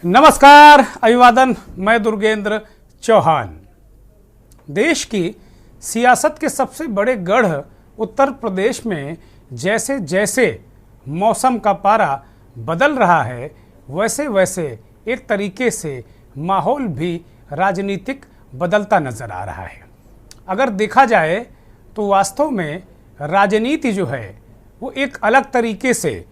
नमस्कार, अभिवादन। मैं दुर्गेंद्र चौहान। देश की सियासत के सबसे बड़े गढ़ उत्तर प्रदेश में जैसे जैसे मौसम का पारा बदल रहा है, वैसे वैसे एक तरीके से माहौल भी राजनीतिक बदलता नजर आ रहा है। अगर देखा जाए तो वास्तव में राजनीति जो है वो एक अलग तरीके से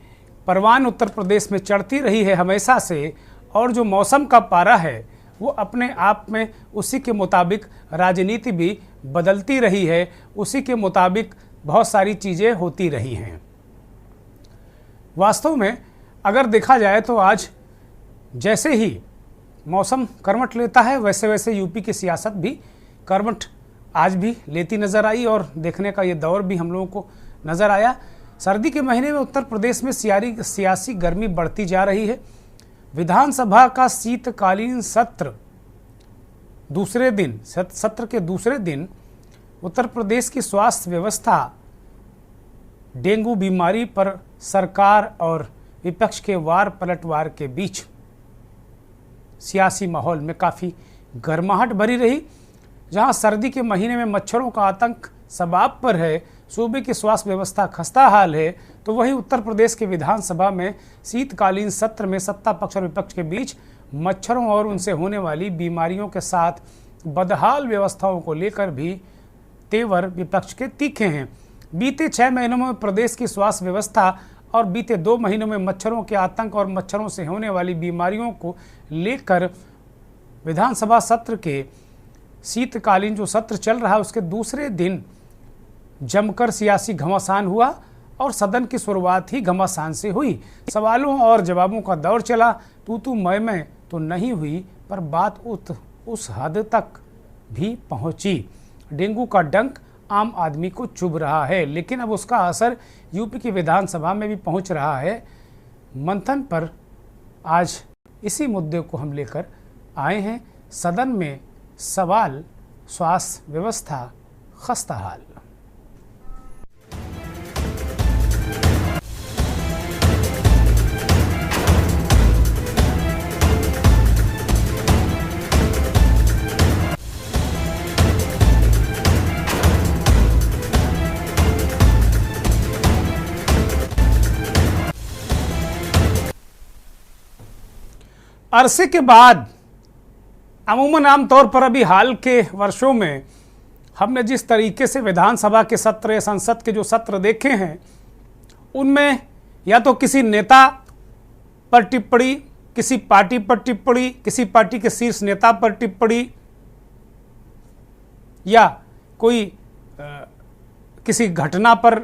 परवान उत्तर प्रदेश में चढ़ती रही है हमेशा से, और जो मौसम का पारा है वो अपने आप में उसी के मुताबिक राजनीति भी बदलती रही है, उसी के मुताबिक बहुत सारी चीज़ें होती रही हैं। वास्तव में अगर देखा जाए तो आज जैसे ही मौसम करवट लेता है वैसे वैसे यूपी की सियासत भी करवट आज भी लेती नज़र आई, और देखने का ये दौर भी हम लोगों को नज़र आया। सर्दी के महीने में उत्तर प्रदेश में सियासी गर्मी बढ़ती जा रही है। विधानसभा का शीतकालीन सत्र सत्र के दूसरे दिन उत्तर प्रदेश की स्वास्थ्य व्यवस्था डेंगू बीमारी पर सरकार और विपक्ष के वार पलटवार के बीच सियासी माहौल में काफ़ी गर्माहट भरी रही। जहां सर्दी के महीने में मच्छरों का आतंक सबाब पर है, सूबे की स्वास्थ्य व्यवस्था खस्ता हाल है, तो वहीं उत्तर प्रदेश के विधानसभा में शीतकालीन सत्र में सत्ता पक्ष और विपक्ष के बीच मच्छरों और उनसे होने वाली बीमारियों के साथ बदहाल व्यवस्थाओं को लेकर भी तेवर विपक्ष के तीखे हैं। बीते 6 महीनों में प्रदेश की स्वास्थ्य व्यवस्था और बीते 2 महीनों में मच्छरों के आतंक और मच्छरों से होने वाली बीमारियों को लेकर विधानसभा सत्र के शीतकालीन जो सत्र चल रहा है उसके दूसरे दिन जमकर सियासी घमासान हुआ, और सदन की शुरुआत ही घमासान से हुई। सवालों और जवाबों का दौर चला, तू मैं तो नहीं हुई, पर बात उस हद तक भी पहुंची। डेंगू का डंक आम आदमी को चुभ रहा है, लेकिन अब उसका असर यूपी की विधानसभा में भी पहुंच रहा है। मंथन पर आज इसी मुद्दे को हम लेकर आए हैं। सदन में सवाल, स्वास्थ्य व्यवस्था खस्ता हाल। अरसे के बाद अमूमन आमतौर पर अभी हाल के वर्षों में हमने जिस तरीके से विधानसभा के सत्र या संसद के जो सत्र देखे हैं, उनमें या तो किसी नेता पर टिप्पणी, किसी पार्टी पर टिप्पणी, किसी पार्टी के शीर्ष नेता पर टिप्पणी, या कोई किसी घटना पर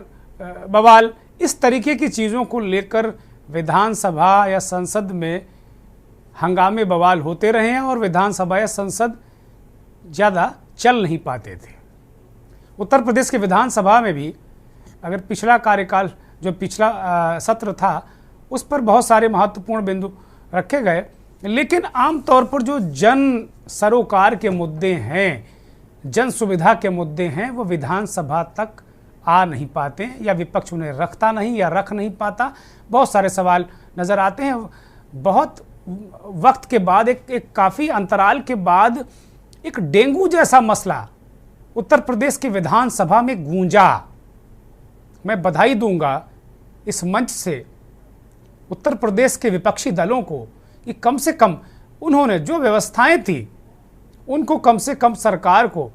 बवाल, इस तरीके की चीज़ों को लेकर विधानसभा या संसद में हंगामे बवाल होते रहे हैं, और विधानसभा या संसद ज़्यादा चल नहीं पाते थे। उत्तर प्रदेश के विधानसभा में भी अगर पिछला कार्यकाल जो पिछला सत्र था उस पर बहुत सारे महत्वपूर्ण बिंदु रखे गए, लेकिन आमतौर पर जो जन सरोकार के मुद्दे हैं, जन सुविधा के मुद्दे हैं, वो विधानसभा तक आ नहीं पाते, या विपक्ष उन्हें रखता नहीं या रख नहीं पाता। बहुत सारे सवाल नज़र आते हैं। बहुत वक्त के बाद एक काफ़ी अंतराल के बाद एक डेंगू जैसा मसला उत्तर प्रदेश की विधानसभा में गूंजा। मैं बधाई दूंगा इस मंच से उत्तर प्रदेश के विपक्षी दलों को कि कम से कम उन्होंने जो व्यवस्थाएं थी उनको कम से कम सरकार को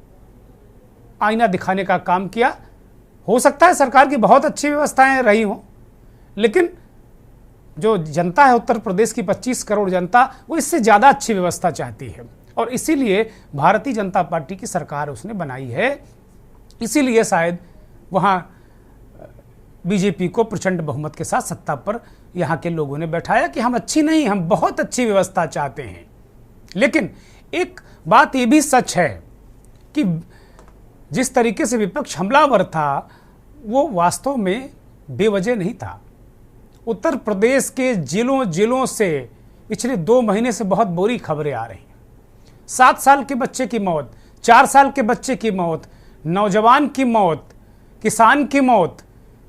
आईना दिखाने का काम किया। हो सकता है सरकार की बहुत अच्छी व्यवस्थाएं रही हों, लेकिन जो जनता है उत्तर प्रदेश की 25 करोड़ जनता, वो इससे ज़्यादा अच्छी व्यवस्था चाहती है, और इसीलिए भारतीय जनता पार्टी की सरकार उसने बनाई है। इसीलिए शायद वहाँ बीजेपी को प्रचंड बहुमत के साथ सत्ता पर यहाँ के लोगों ने बैठाया कि हम अच्छी नहीं, हम बहुत अच्छी व्यवस्था चाहते हैं। लेकिन एक बात ये भी सच है कि जिस तरीके से विपक्ष हमलावर था वो वास्तव में बेवजह नहीं था। उत्तर प्रदेश के जिलों से पिछले 2 महीने से बहुत बुरी खबरें आ रही हैं। 7 साल के बच्चे की मौत, 4 साल के बच्चे की मौत, नौजवान की मौत, किसान की मौत,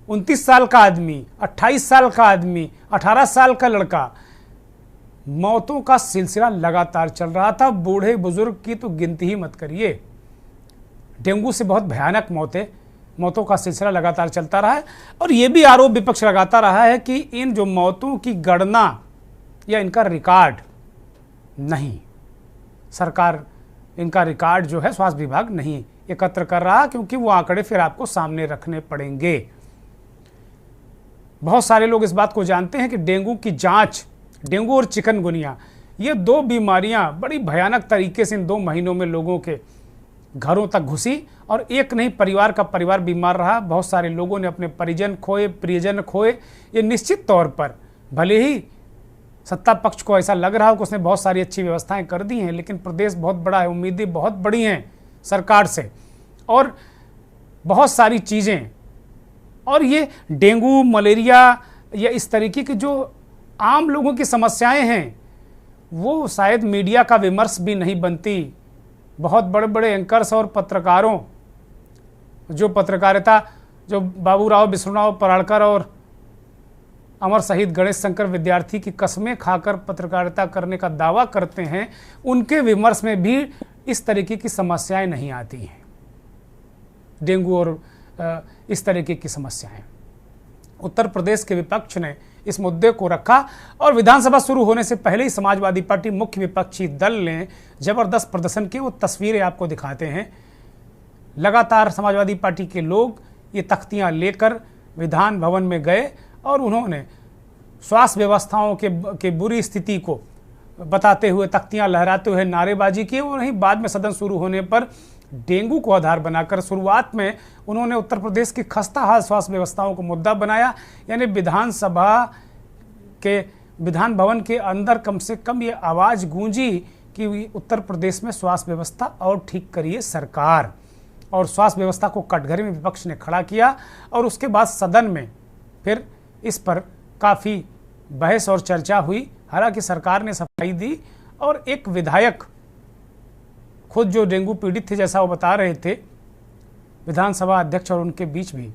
29 साल का आदमी, 28 साल का आदमी, 18 साल का लड़का, मौतों का सिलसिला लगातार चल रहा था। बूढ़े बुजुर्ग की तो गिनती ही मत करिए। डेंगू से बहुत भयानक मौतों का सिलसिला लगातार चलता रहा है। और ये भी आरोप विपक्ष लगाता रहा है कि इन जो मौतों की गणना या इनका रिकॉर्ड नहीं, सरकार इनका रिकॉर्ड जो है स्वास्थ्य विभाग नहीं एकत्र कर रहा, क्योंकि वो आंकड़े फिर आपको सामने रखने पड़ेंगे। बहुत सारे लोग इस बात को जानते हैं कि डेंगू की जांच, डेंगू और चिकनगुनिया, ये दो बीमारियां बड़ी भयानक तरीके से इन 2 महीनों में लोगों के घरों तक घुसी और एक नहीं, परिवार का परिवार बीमार रहा। बहुत सारे लोगों ने अपने परिजन खोए, प्रियजन खोए। ये निश्चित तौर पर भले ही सत्ता पक्ष को ऐसा लग रहा हो कि उसने बहुत सारी अच्छी व्यवस्थाएं कर दी हैं, लेकिन प्रदेश बहुत बड़ा है, उम्मीदें बहुत बड़ी हैं सरकार से और बहुत सारी चीज़ें। और ये डेंगू, मलेरिया या इस तरीके की जो आम लोगों की समस्याएं हैं, वो शायद मीडिया का विमर्श भी नहीं बनती। बहुत बड़े बड़े एंकर्स और पत्रकारों, जो पत्रकारिता, जो बाबूराव विष्णुराव पराड़कर और अमर शहीद गणेश शंकर विद्यार्थी की कस्में खाकर पत्रकारिता करने का दावा करते हैं, उनके विमर्श में भी इस तरीके की समस्याएं नहीं आती हैं, डेंगू और इस तरीके की समस्याएं। उत्तर प्रदेश के विपक्ष ने इस मुद्दे को रखा और विधानसभा शुरू होने से पहले ही समाजवादी पार्टी मुख्य विपक्षी दल ने जबरदस्त प्रदर्शन किए। वो तस्वीरें आपको दिखाते हैं। लगातार समाजवादी पार्टी के लोग ये तख्तियां लेकर विधान भवन में गए और उन्होंने स्वास्थ्य व्यवस्थाओं के बुरी स्थिति को बताते हुए, तख्तियां लहराते हुए नारेबाजी की। और वहीं बाद में सदन शुरू होने पर डेंगू को आधार बनाकर शुरुआत में उन्होंने उत्तर प्रदेश की खस्ता हाल स्वास्थ्य व्यवस्थाओं को मुद्दा बनाया। यानी विधान भवन के अंदर कम से कम ये आवाज़ गूंजी कि उत्तर प्रदेश में स्वास्थ्य व्यवस्था और ठीक करिए सरकार। और स्वास्थ्य व्यवस्था को कटघरे में विपक्ष ने खड़ा किया और उसके बाद सदन में फिर इस पर काफ़ी बहस और चर्चा हुई। हालांकि सरकार ने सफाई दी और एक विधायक खुद जो डेंगू पीड़ित थे, जैसा वो बता रहे थे, विधानसभा अध्यक्ष और उनके बीच भी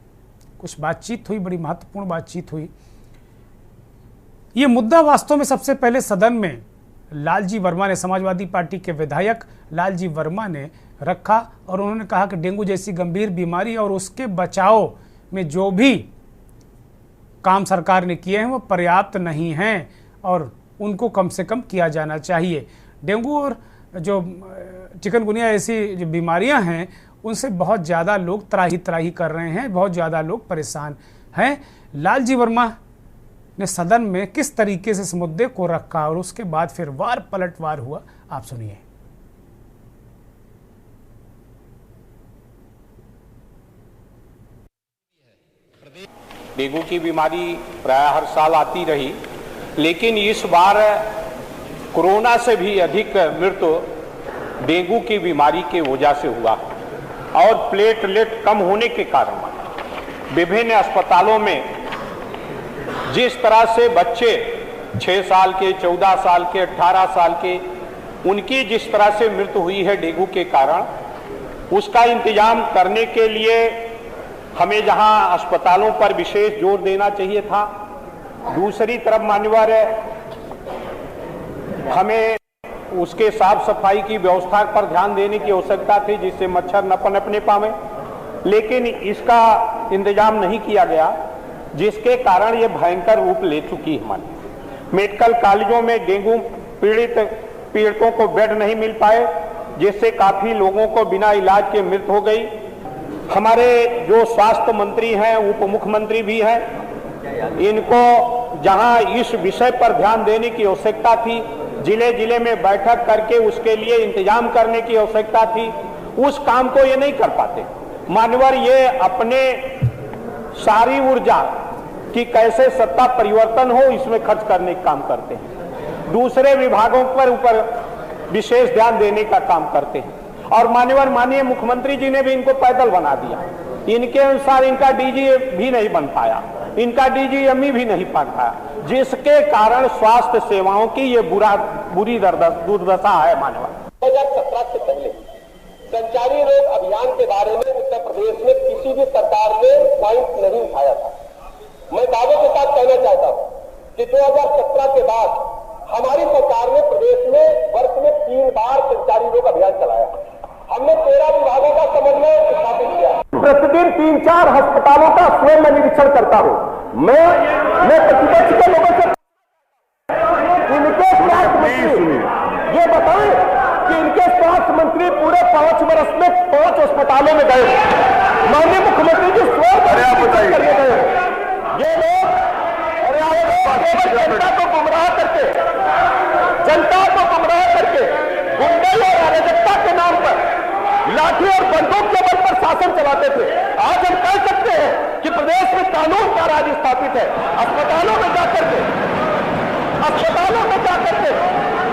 कुछ बातचीत हुई, बड़ी महत्वपूर्ण बातचीत हुई। ये मुद्दा वास्तव में सबसे पहले सदन में लालजी वर्मा ने, समाजवादी पार्टी के विधायक लालजी वर्मा ने रखा और उन्होंने कहा कि डेंगू जैसी गंभीर बीमारी और उसके बचाव में जो भी काम सरकार ने किए हैं वो पर्याप्त नहीं हैं और उनको कम से कम किया जाना चाहिए। डेंगू और जो चिकनगुनिया ऐसी जो बीमारियां हैं, उनसे बहुत ज़्यादा लोग त्राही कर रहे हैं, बहुत ज़्यादा लोग परेशान हैं। लालजी वर्मा ने सदन में किस तरीके से इस मुद्दे को रखा और उसके बाद फिर वार पलटवार हुआ, आप सुनिए। डेंगू की बीमारी प्राय हर साल आती रही, लेकिन इस बार कोरोना से भी अधिक मृत्यु डेंगू की बीमारी की वजह से हुआ और प्लेटलेट कम होने के कारण विभिन्न अस्पतालों में जिस तरह से बच्चे 6 साल के, 14 साल के, 18 साल के, उनकी जिस तरह से मृत्यु हुई है डेंगू के कारण, उसका इंतजाम करने के लिए हमें जहां अस्पतालों पर विशेष जोर देना चाहिए था, दूसरी तरफ मान्यवर हमें उसके साफ सफाई की व्यवस्था पर ध्यान देने की आवश्यकता थी, जिससे मच्छर न पनपने पावे, लेकिन इसका इंतजाम नहीं किया गया, जिसके कारण ये भयंकर रूप ले चुकी है। हमारे मेडिकल कॉलेजों में डेंगू पीड़ितों को बेड नहीं मिल पाए, जिससे काफी लोगों को बिना इलाज के मृत्यु हो गई। हमारे जो स्वास्थ्य मंत्री हैं, उप मुख्यमंत्री भी हैं, इनको जहां इस विषय पर ध्यान देने की आवश्यकता थी, जिले जिले में बैठक करके उसके लिए इंतजाम करने की आवश्यकता थी, उस काम को ये नहीं कर पाते। मान्यवर ये अपने सारी ऊर्जा कि कैसे सत्ता परिवर्तन हो इसमें खर्च करने का काम करते हैं, दूसरे विभागों पर ऊपर विशेष ध्यान देने का काम करते हैं। और मान्यवर माननीय मुख्यमंत्री जी ने भी इनको पैदल बना दिया। इनके अनुसार इनका डीजी भी नहीं बन पाया, इनका डीजीएमई भी नहीं बन पाया, जिसके कारण स्वास्थ्य सेवाओं की ये बुरी दुर्दशा है। मान्यवर 2017 से पहले संचारी रोग अभियान के बारे में उत्तर प्रदेश में किसी भी सरकार ने पॉइंट नहीं उठाया था। मैं दावे के साथ कहना चाहता हूं कि 2017 के बाद हमारी सरकार ने प्रदेश में वर्ष में 3 बार संचारी रोग अभियान चलाया। हमने 13 विभागों का समन्वय स्थापित किया। प्रतिदिन 3-4 अस्पतालों का स्वयं मैं निरीक्षण करता हूं। मैं प्रतिपक्ष के लोगों से इनके स्वास्थ्य मंत्री ये बताएं कि इनके स्वास्थ्य मंत्री पूरे 5 वर्ष में 5 अस्पतालों में गए। माननीय मुख्यमंत्री जी स्वयं करने गए। ये लोग जनता को गुमराह करके गुंडे और अराजकता के नाम पर लाठी और बंदूक के बल पर शासन चलाते थे। आज हम कह सकते हैं कि प्रदेश में कानून का राज स्थापित है। अस्पतालों में जाकर के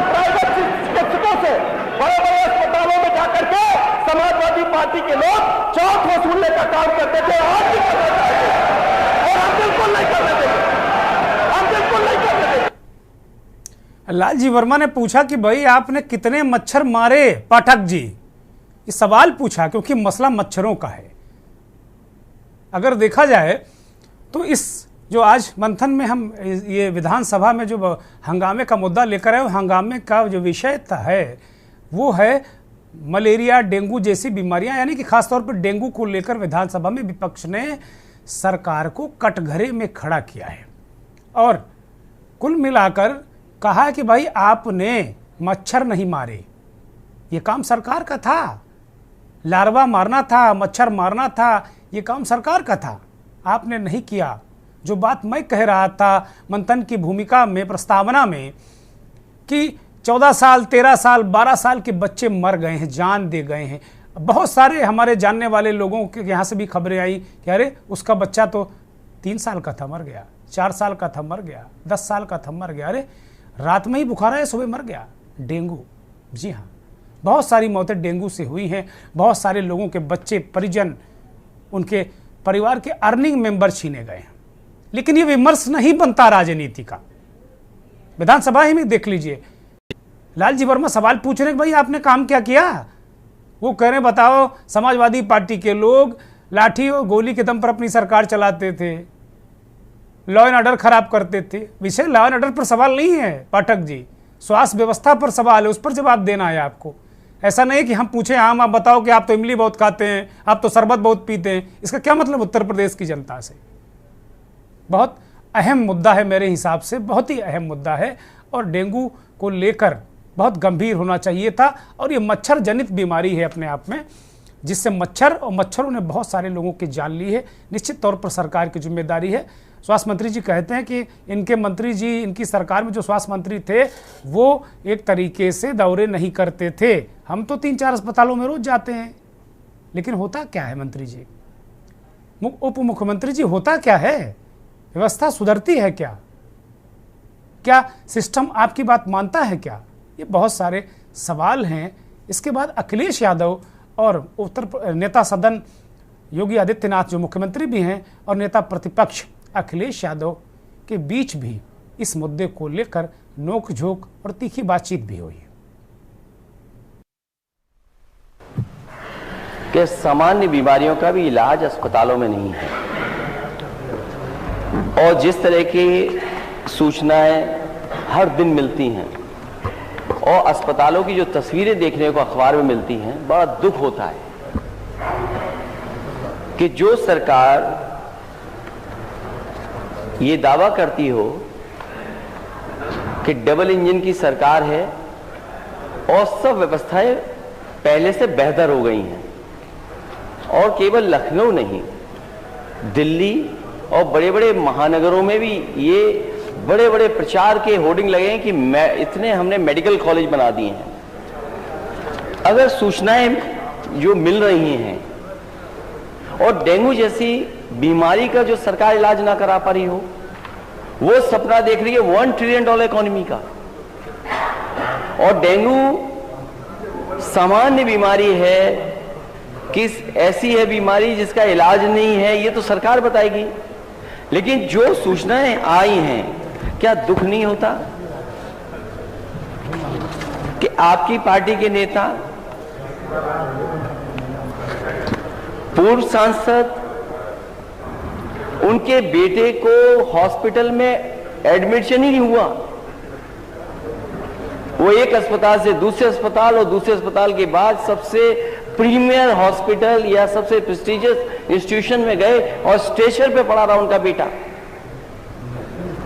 प्राइवेट चिकित्सकों से बड़े बड़े अस्पतालों में जाकर के समाजवादी पार्टी के लोग चौथ वसूलने का काम करते थे। आज भी करना चाहते हैं और हम बिल्कुल नहीं करने देंगे। लालजी वर्मा ने पूछा कि भाई आपने कितने मच्छर मारे पाठक जी, ये सवाल पूछा क्योंकि मसला मच्छरों का है। अगर देखा जाए तो इस जो आज मंथन में हम ये विधानसभा में जो हंगामे का मुद्दा लेकर आए, हंगामे का जो विषय है वो है मलेरिया, डेंगू जैसी बीमारियां, यानी कि खासतौर पर डेंगू को लेकर विधानसभा में विपक्ष ने सरकार को कटघरे में खड़ा किया है और कुल मिलाकर कहा है कि भाई आपने मच्छर नहीं मारे, ये काम सरकार का था। लार्वा मारना था, मच्छर मारना था, ये काम सरकार का था, आपने नहीं किया। जो बात मैं कह रहा था मंथन की भूमिका में, प्रस्तावना में, कि 14 साल, 13 साल, 12 साल के बच्चे मर गए हैं, जान दे गए हैं। बहुत सारे हमारे जानने वाले लोगों के यहाँ से भी खबरें आई कि अरे उसका बच्चा तो 3 साल का था मर गया, 4 साल का था मर गया, 10 साल का था मर गया, अरे रात में ही बुखार आया सुबह मर गया। डेंगू, जी हाँ, बहुत सारी मौतें डेंगू से हुई हैं। बहुत सारे लोगों के बच्चे, परिजन, उनके परिवार के अर्निंग मेंबर छीने गए हैं। लेकिन ये विमर्श नहीं बनता राजनीति का। विधानसभा ही में देख लीजिए, लालजी वर्मा सवाल पूछ रहे हैं भाई आपने काम क्या किया। वो कह रहे हैं बताओ समाजवादी पार्टी के लोग लाठी और गोली के दम पर अपनी सरकार चलाते थे, लॉ एंड ऑर्डर खराब करते थे। विषय लॉ एंड ऑर्डर पर सवाल नहीं है पाठक जी, स्वास्थ्य व्यवस्था पर सवाल है, उस पर जवाब देना है आपको। ऐसा नहीं कि हम पूछें आप बताओ कि आप तो इमली बहुत खाते हैं, आप तो शरबत बहुत पीते हैं। इसका क्या मतलब उत्तर प्रदेश की जनता से? बहुत अहम मुद्दा है मेरे हिसाब से, बहुत ही अहम मुद्दा है और डेंगू को लेकर बहुत गंभीर होना चाहिए था। और ये मच्छर जनित बीमारी है अपने आप में, जिससे मच्छरों ने बहुत सारे लोगों की जान ली है। निश्चित तौर पर सरकार की जिम्मेदारी है। स्वास्थ्य मंत्री जी कहते हैं कि इनके मंत्री जी, इनकी सरकार में जो स्वास्थ्य मंत्री थे वो एक तरीके से दौरे नहीं करते थे। हम तो 3-4 अस्पतालों में रोज जाते हैं, लेकिन होता क्या है मंत्री जी, उप मुख्यमंत्री जी, होता क्या है? व्यवस्था सुधरती है क्या? क्या सिस्टम आपकी बात मानता है क्या? ये बहुत सारे सवाल हैं। इसके बाद अखिलेश यादव और नेता सदन योगी आदित्यनाथ जो मुख्यमंत्री भी हैं और नेता प्रतिपक्ष अखिलेश यादव के बीच भी इस मुद्दे को लेकर नोक-झोंक और तीखी बातचीत भी हुई है। कि सामान्य बीमारियों का भी इलाज अस्पतालों में नहीं है और जिस तरह की सूचनाएं हर दिन मिलती हैं और अस्पतालों की जो तस्वीरें देखने को अखबार में मिलती हैं, बड़ा दुख होता है कि जो सरकार ये दावा करती हो कि डबल इंजन की सरकार है और सब व्यवस्थाएं पहले से बेहतर हो गई हैं, और केवल लखनऊ नहीं, दिल्ली और बड़े बड़े महानगरों में भी ये बड़े बड़े प्रचार के होर्डिंग लगे हैं कि इतने हमने मेडिकल कॉलेज बना दिए हैं। अगर सूचनाएं जो मिल रही हैं और डेंगू जैसी बीमारी का जो सरकार इलाज ना करा पा रही हो, वो सपना देख रही है $1 ट्रिलियन इकोनॉमी का, और डेंगू सामान्य बीमारी है, किस ऐसी है बीमारी जिसका इलाज नहीं है, ये तो सरकार बताएगी। लेकिन जो सूचनाएं आई हैं, क्या दुख नहीं होता कि आपकी पार्टी के नेता, पूर्व सांसद, उनके बेटे को हॉस्पिटल में एडमिशन ही नहीं हुआ, वो एक अस्पताल से दूसरे अस्पताल और दूसरे अस्पताल के बाद सबसे प्रीमियर हॉस्पिटल या सबसे प्रेस्टिजियस इंस्टीट्यूशन में गए और स्ट्रेचर पे पड़ा रहा उनका बेटा,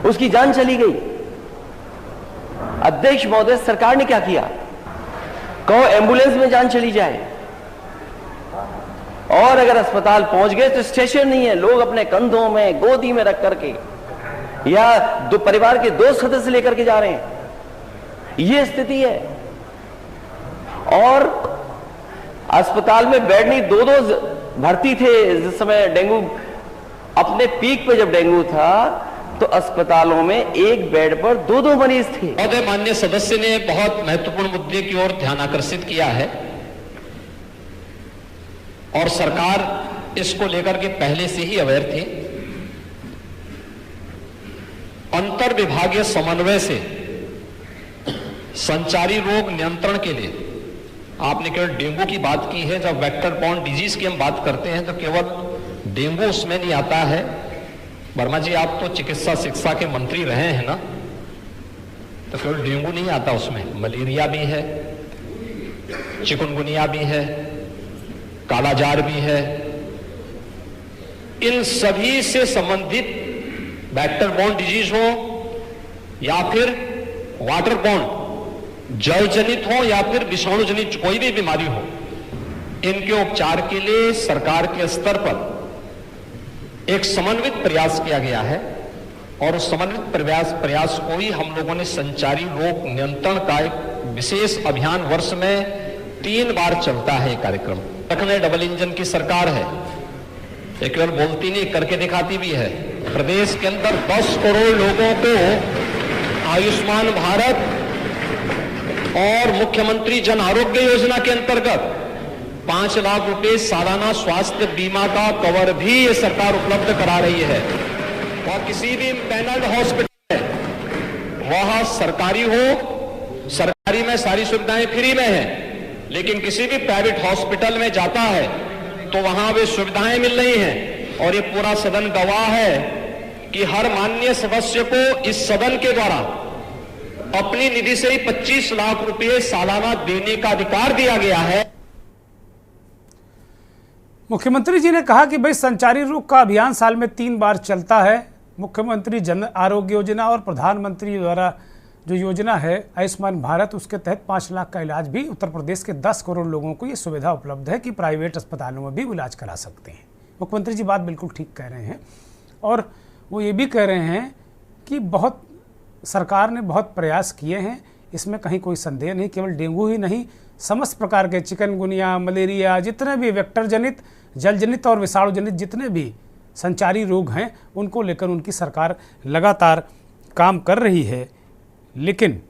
उसकी जान चली गई। अध्यक्ष महोदय, सरकार ने क्या किया? कहो एम्बुलेंस में जान चली जाए, और अगर अस्पताल पहुंच गए तो स्ट्रेचर नहीं है, लोग अपने कंधों में गोदी में रख करके या दो परिवार के 2 सदस्य लेकर के जा रहे हैं। यह स्थिति है। और अस्पताल में बेड नहीं, 2-2 भर्ती थे जिस समय डेंगू अपने पीक पे, जब डेंगू था तो अस्पतालों में एक बेड पर 2-2 मरीज थे। महोदय, माननीय सदस्य ने बहुत महत्वपूर्ण मुद्दे की ओर ध्यान आकर्षित किया है और सरकार इसको लेकर के पहले से ही अवेयर थी। अंतर विभागीय समन्वय से संचारी रोग नियंत्रण के लिए आपने केवल डेंगू की बात की है। जब वेक्टर बॉर्न डिजीज की हम बात करते हैं तो केवल डेंगू उसमें नहीं आता है। वर्मा जी, आप तो चिकित्सा शिक्षा के मंत्री रहे हैं ना, तो केवल डेंगू नहीं आता उसमें, मलेरिया भी है, चिकुनगुनिया भी है, कालाजार भी है। इन सभी से संबंधित वेक्टर बॉर्न डिजीज हो या फिर वाटर बॉर्न, जल जनित हो या फिर विषाणु जनित कोई भी बीमारी हो, इनके उपचार के लिए सरकार के स्तर पर एक समन्वित प्रयास किया गया है और उस समन्वित प्रयास को ही हम लोगों ने संचारी रोग नियंत्रण का एक विशेष अभियान, वर्ष में 3 बार चलता है ये कार्यक्रम। रखने डबल इंजन की सरकार है, ये केवल बोलती नहीं, करके दिखाती भी है। प्रदेश के अंदर 10 करोड़ लोगों को आयुष्मान भारत और मुख्यमंत्री जन आरोग्य योजना के अंतर्गत 5 लाख रुपए सालाना स्वास्थ्य बीमा का कवर भी ये सरकार उपलब्ध करा रही है। और किसी भी पैनल्ड हॉस्पिटल में, वह सरकारी हो, सरकारी में सारी सुविधाएं फ्री में हैं, लेकिन किसी भी प्राइवेट हॉस्पिटल में जाता है तो वहां वे सुविधाएं मिल रही हैं। और ये पूरा सदन गवाह है कि हर माननीय सदस्य को इस सदन के द्वारा अपनी निधि से ही 25 लाख रुपए सालाना देने का अधिकार दिया गया है। मुख्यमंत्री जी ने कहा कि भाई संचारी रोग का अभियान साल में 3 बार चलता है। मुख्यमंत्री जन आरोग्य योजना और प्रधानमंत्री द्वारा जो योजना है आयुष्मान भारत, उसके तहत 5 लाख का इलाज भी उत्तर प्रदेश के 10 करोड़ लोगों को ये सुविधा उपलब्ध है कि प्राइवेट अस्पतालों में भी इलाज करा सकते हैं। मुख्यमंत्री जी बात बिल्कुल ठीक कह रहे हैं और वो ये भी कह रहे हैं कि बहुत सरकार ने बहुत प्रयास किए हैं, इसमें कहीं कोई संदेह नहीं। केवल डेंगू ही नहीं, समस्त प्रकार के चिकनगुनिया, मलेरिया, जितने भी वेक्टर जनित, जल जनित और विषाणु जनित जितने भी संचारी रोग हैं, उनको लेकर उनकी सरकार लगातार काम कर रही है। लेकिन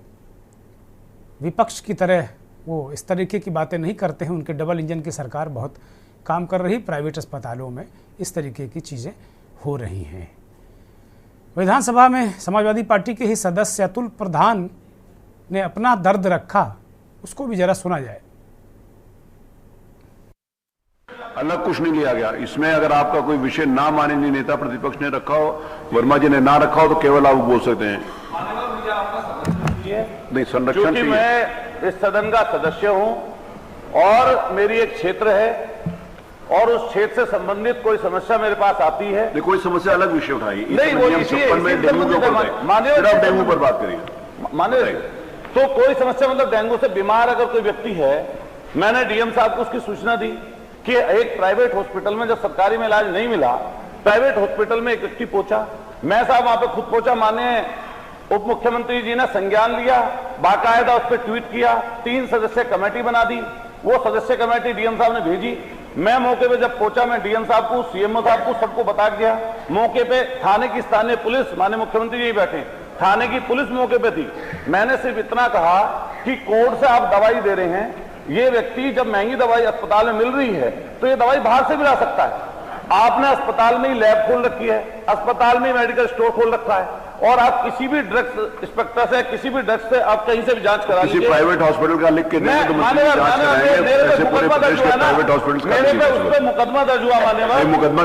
विपक्ष की तरह वो इस तरीके की बातें नहीं करते हैं। उनके डबल इंजन की सरकार बहुत काम कर रही, प्राइवेट अस्पतालों में इस तरीके की चीज़ें हो रही हैं। विधानसभा में समाजवादी पार्टी के ही सदस्य अतुल प्रधान ने अपना दर्द रखा, उसको भी जरा सुना जाए। अलग कुछ नहीं लिया गया इसमें। अगर आपका कोई विषय ना माननीय नेता प्रतिपक्ष ने रखा हो, वर्मा जी ने ना रखा हो, तो केवल आप बोल सकते हैं। नहीं, संरक्षण, क्योंकि मैं इस सदन का सदस्य हूं और मेरी एक क्षेत्र है और उस क्षेत्र से संबंधित कोई समस्या मेरे पास आती है। नहीं, कोई समस्या अलग विषय उठाई नहीं, वो डेंगू पर बात करिए। माने तो कोई समस्या, मतलब डेंगू से बीमार अगर कोई व्यक्ति है, मैंने डीएम साहब को उसकी सूचना दी कि एक प्राइवेट हॉस्पिटल में जब सरकारी में इलाज नहीं मिला, प्राइवेट हॉस्पिटल में एक व्यक्ति पहुंचा, मैं साहब वहां पे खुद पहुंचा, माननीय उप मुख्यमंत्री जी ने संज्ञान लिया, बाकायदा उस पर ट्वीट किया, 3 सदस्य कमेटी बना दी, वो सदस्य कमेटी डीएम साहब ने भेजी। मैं मौके पे जब पहुंचा, मैं डीएम साहब को, सीएमओ साहब को, सबको बता गया। मौके पे थाने की स्थानीय पुलिस, माननीय मुख्यमंत्री जी बैठे, थाने की पुलिस मौके पे थी। मैंने सिर्फ इतना कहा कि कोर्ट से आप दवाई दे रहे हैं, ये व्यक्ति जब महंगी दवाई अस्पताल में मिल रही है तो ये दवाई बाहर से भी ला सकता है। आपने अस्पताल में ही लैब खोल रखी है, अस्पताल में ही मेडिकल स्टोर खोल रखा है, और आप किसी भी ड्रग्स इंस्पेक्टर से, किसी भी ड्रग्स से आप कहीं से भी जांच करा लीजिए। प्राइवेट हॉस्पिटल का लिख के मेरे पे मुकदमा दर्ज हुआ ना, मेरे पे उस पर मुकदमा दर्ज हुआ, मान्यवर, मुकदमा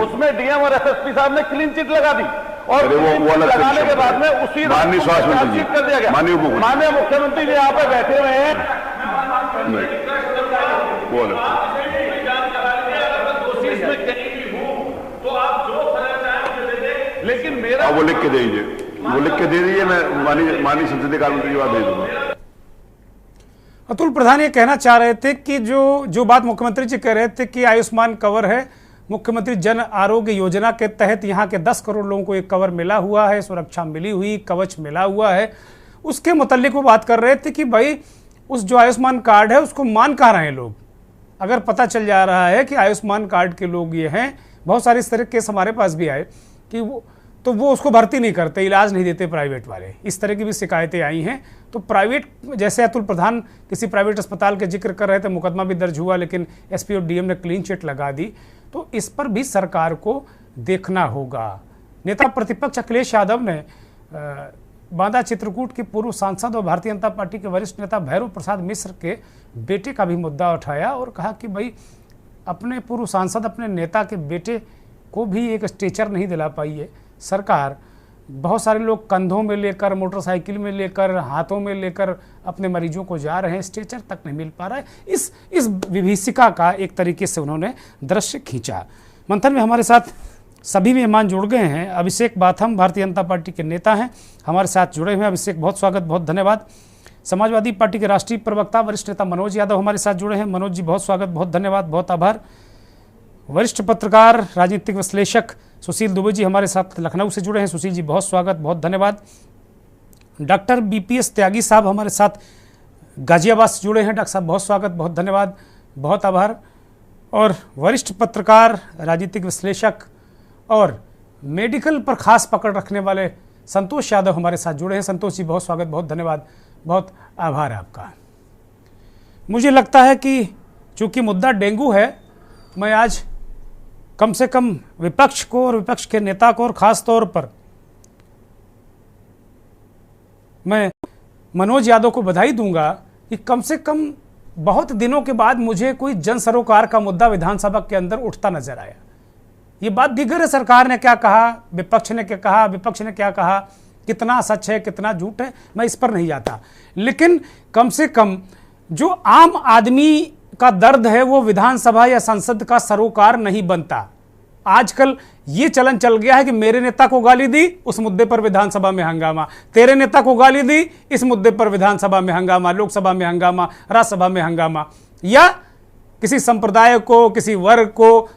उसमें डीएम और एसएसपी साहब ने क्लीन चिट लगा दी और अरे वो अलग लगाने के बाद में उसी माननीय स्वास्थ्य मंत्री जी, कर दिया गया। माननीय मुख्यमंत्री जी यहाँ पे बैठे हुए हैं, वो अलग लेकिन मेरा वो लिख के दे दीजिए, वो लिख के दे दीजिए, मैं माननीय संसदीय कार्य मंत्री की बात भेज दूंगा। अतुल प्रधान ये कहना चाह रहे थे कि जो बात मुख्यमंत्री जी कह रहे थे कि आयुष्मान कवर है, मुख्यमंत्री जन आरोग्य योजना के तहत यहाँ के 10 करोड़ लोगों को एक कवर मिला हुआ है, सुरक्षा मिली हुई, कवच मिला हुआ है, उसके मुतालिक वो बात कर रहे थे कि भाई उस जो आयुष्मान कार्ड है उसको मान कहाँ रहे हैं लोग। अगर पता चल जा रहा है कि आयुष्मान कार्ड के लोग ये हैं, बहुत सारे इस तरह केस हमारे पास भी आए कि वो उसको भर्ती नहीं करते, इलाज नहीं देते प्राइवेट वाले, इस तरह की भी शिकायतें आई हैं। तो प्राइवेट, जैसे अतुल प्रधान किसी प्राइवेट अस्पताल के जिक्र कर रहे थे, मुकदमा भी दर्ज हुआ लेकिन एसपी और डीएम ने क्लीन चिट लगा दी, तो इस पर भी सरकार को देखना होगा। नेता प्रतिपक्ष अखिलेश यादव ने बांदा चित्रकूट के पूर्व सांसद और भारतीय जनता पार्टी के वरिष्ठ नेता भैरव प्रसाद मिश्र के बेटे का भी मुद्दा उठाया और कहा कि भाई अपने पूर्व सांसद, अपने नेता के बेटे को भी एक स्ट्रेचर नहीं दिला पाई है सरकार। बहुत सारे लोग कंधों में लेकर, मोटरसाइकिल में लेकर, हाथों में लेकर अपने मरीजों को जा रहे हैं, स्ट्रेचर तक नहीं मिल पा रहा है। इस विभीषिका का एक तरीके से उन्होंने दृश्य खींचा। मंथन में हमारे साथ सभी मेहमान जुड़ गए हैं। अभिषेक बाथम भारतीय जनता पार्टी के नेता हैं, हमारे साथ जुड़े हुए हैं। अभिषेक, बहुत स्वागत, बहुत धन्यवाद। समाजवादी पार्टी के राष्ट्रीय प्रवक्ता वरिष्ठ नेता मनोज यादव हमारे साथ जुड़े हैं। मनोज जी, बहुत स्वागत, बहुत धन्यवाद, बहुत आभार। वरिष्ठ पत्रकार, राजनीतिक विश्लेषक सुशील दुबे जी हमारे साथ लखनऊ से जुड़े हैं। सुशील जी, बहुत स्वागत, बहुत धन्यवाद। डॉक्टर बीपीएस त्यागी साहब हमारे साथ गाजियाबाद से जुड़े हैं। डॉक्टर साहब, बहुत स्वागत, बहुत धन्यवाद, बहुत आभार। और वरिष्ठ पत्रकार, राजनीतिक विश्लेषक और मेडिकल पर खास पकड़ रखने वाले संतोष यादव हमारे साथ जुड़े हैं। संतोष जी, बहुत स्वागत, बहुत धन्यवाद, बहुत आभार आपका। मुझे लगता है कि चूंकि मुद्दा डेंगू है, मैं आज कम से कम विपक्ष को और विपक्ष के नेता को और ख़ास तौर पर मैं मनोज यादव को बधाई दूंगा कि कम से कम बहुत दिनों के बाद मुझे कोई जन सरोकार का मुद्दा विधानसभा के अंदर उठता नजर आया। ये बात दिग्गर है, सरकार ने क्या कहा, विपक्ष ने क्या कहा, विपक्ष ने क्या कहा, कितना सच है कितना झूठ है, मैं इस पर नहीं जाता, लेकिन कम से कम जो आम आदमी का दर्द है वो विधानसभा या संसद का सरोकार नहीं बनता। आजकल ये चलन चल गया है कि मेरे नेता को गाली दी, उस मुद्दे पर विधानसभा में हंगामा, तेरे नेता को गाली दी, इस मुद्दे पर विधानसभा में हंगामा, लोकसभा में हंगामा, राज्यसभा में हंगामा, या किसी संप्रदाय को, किसी वर्ग को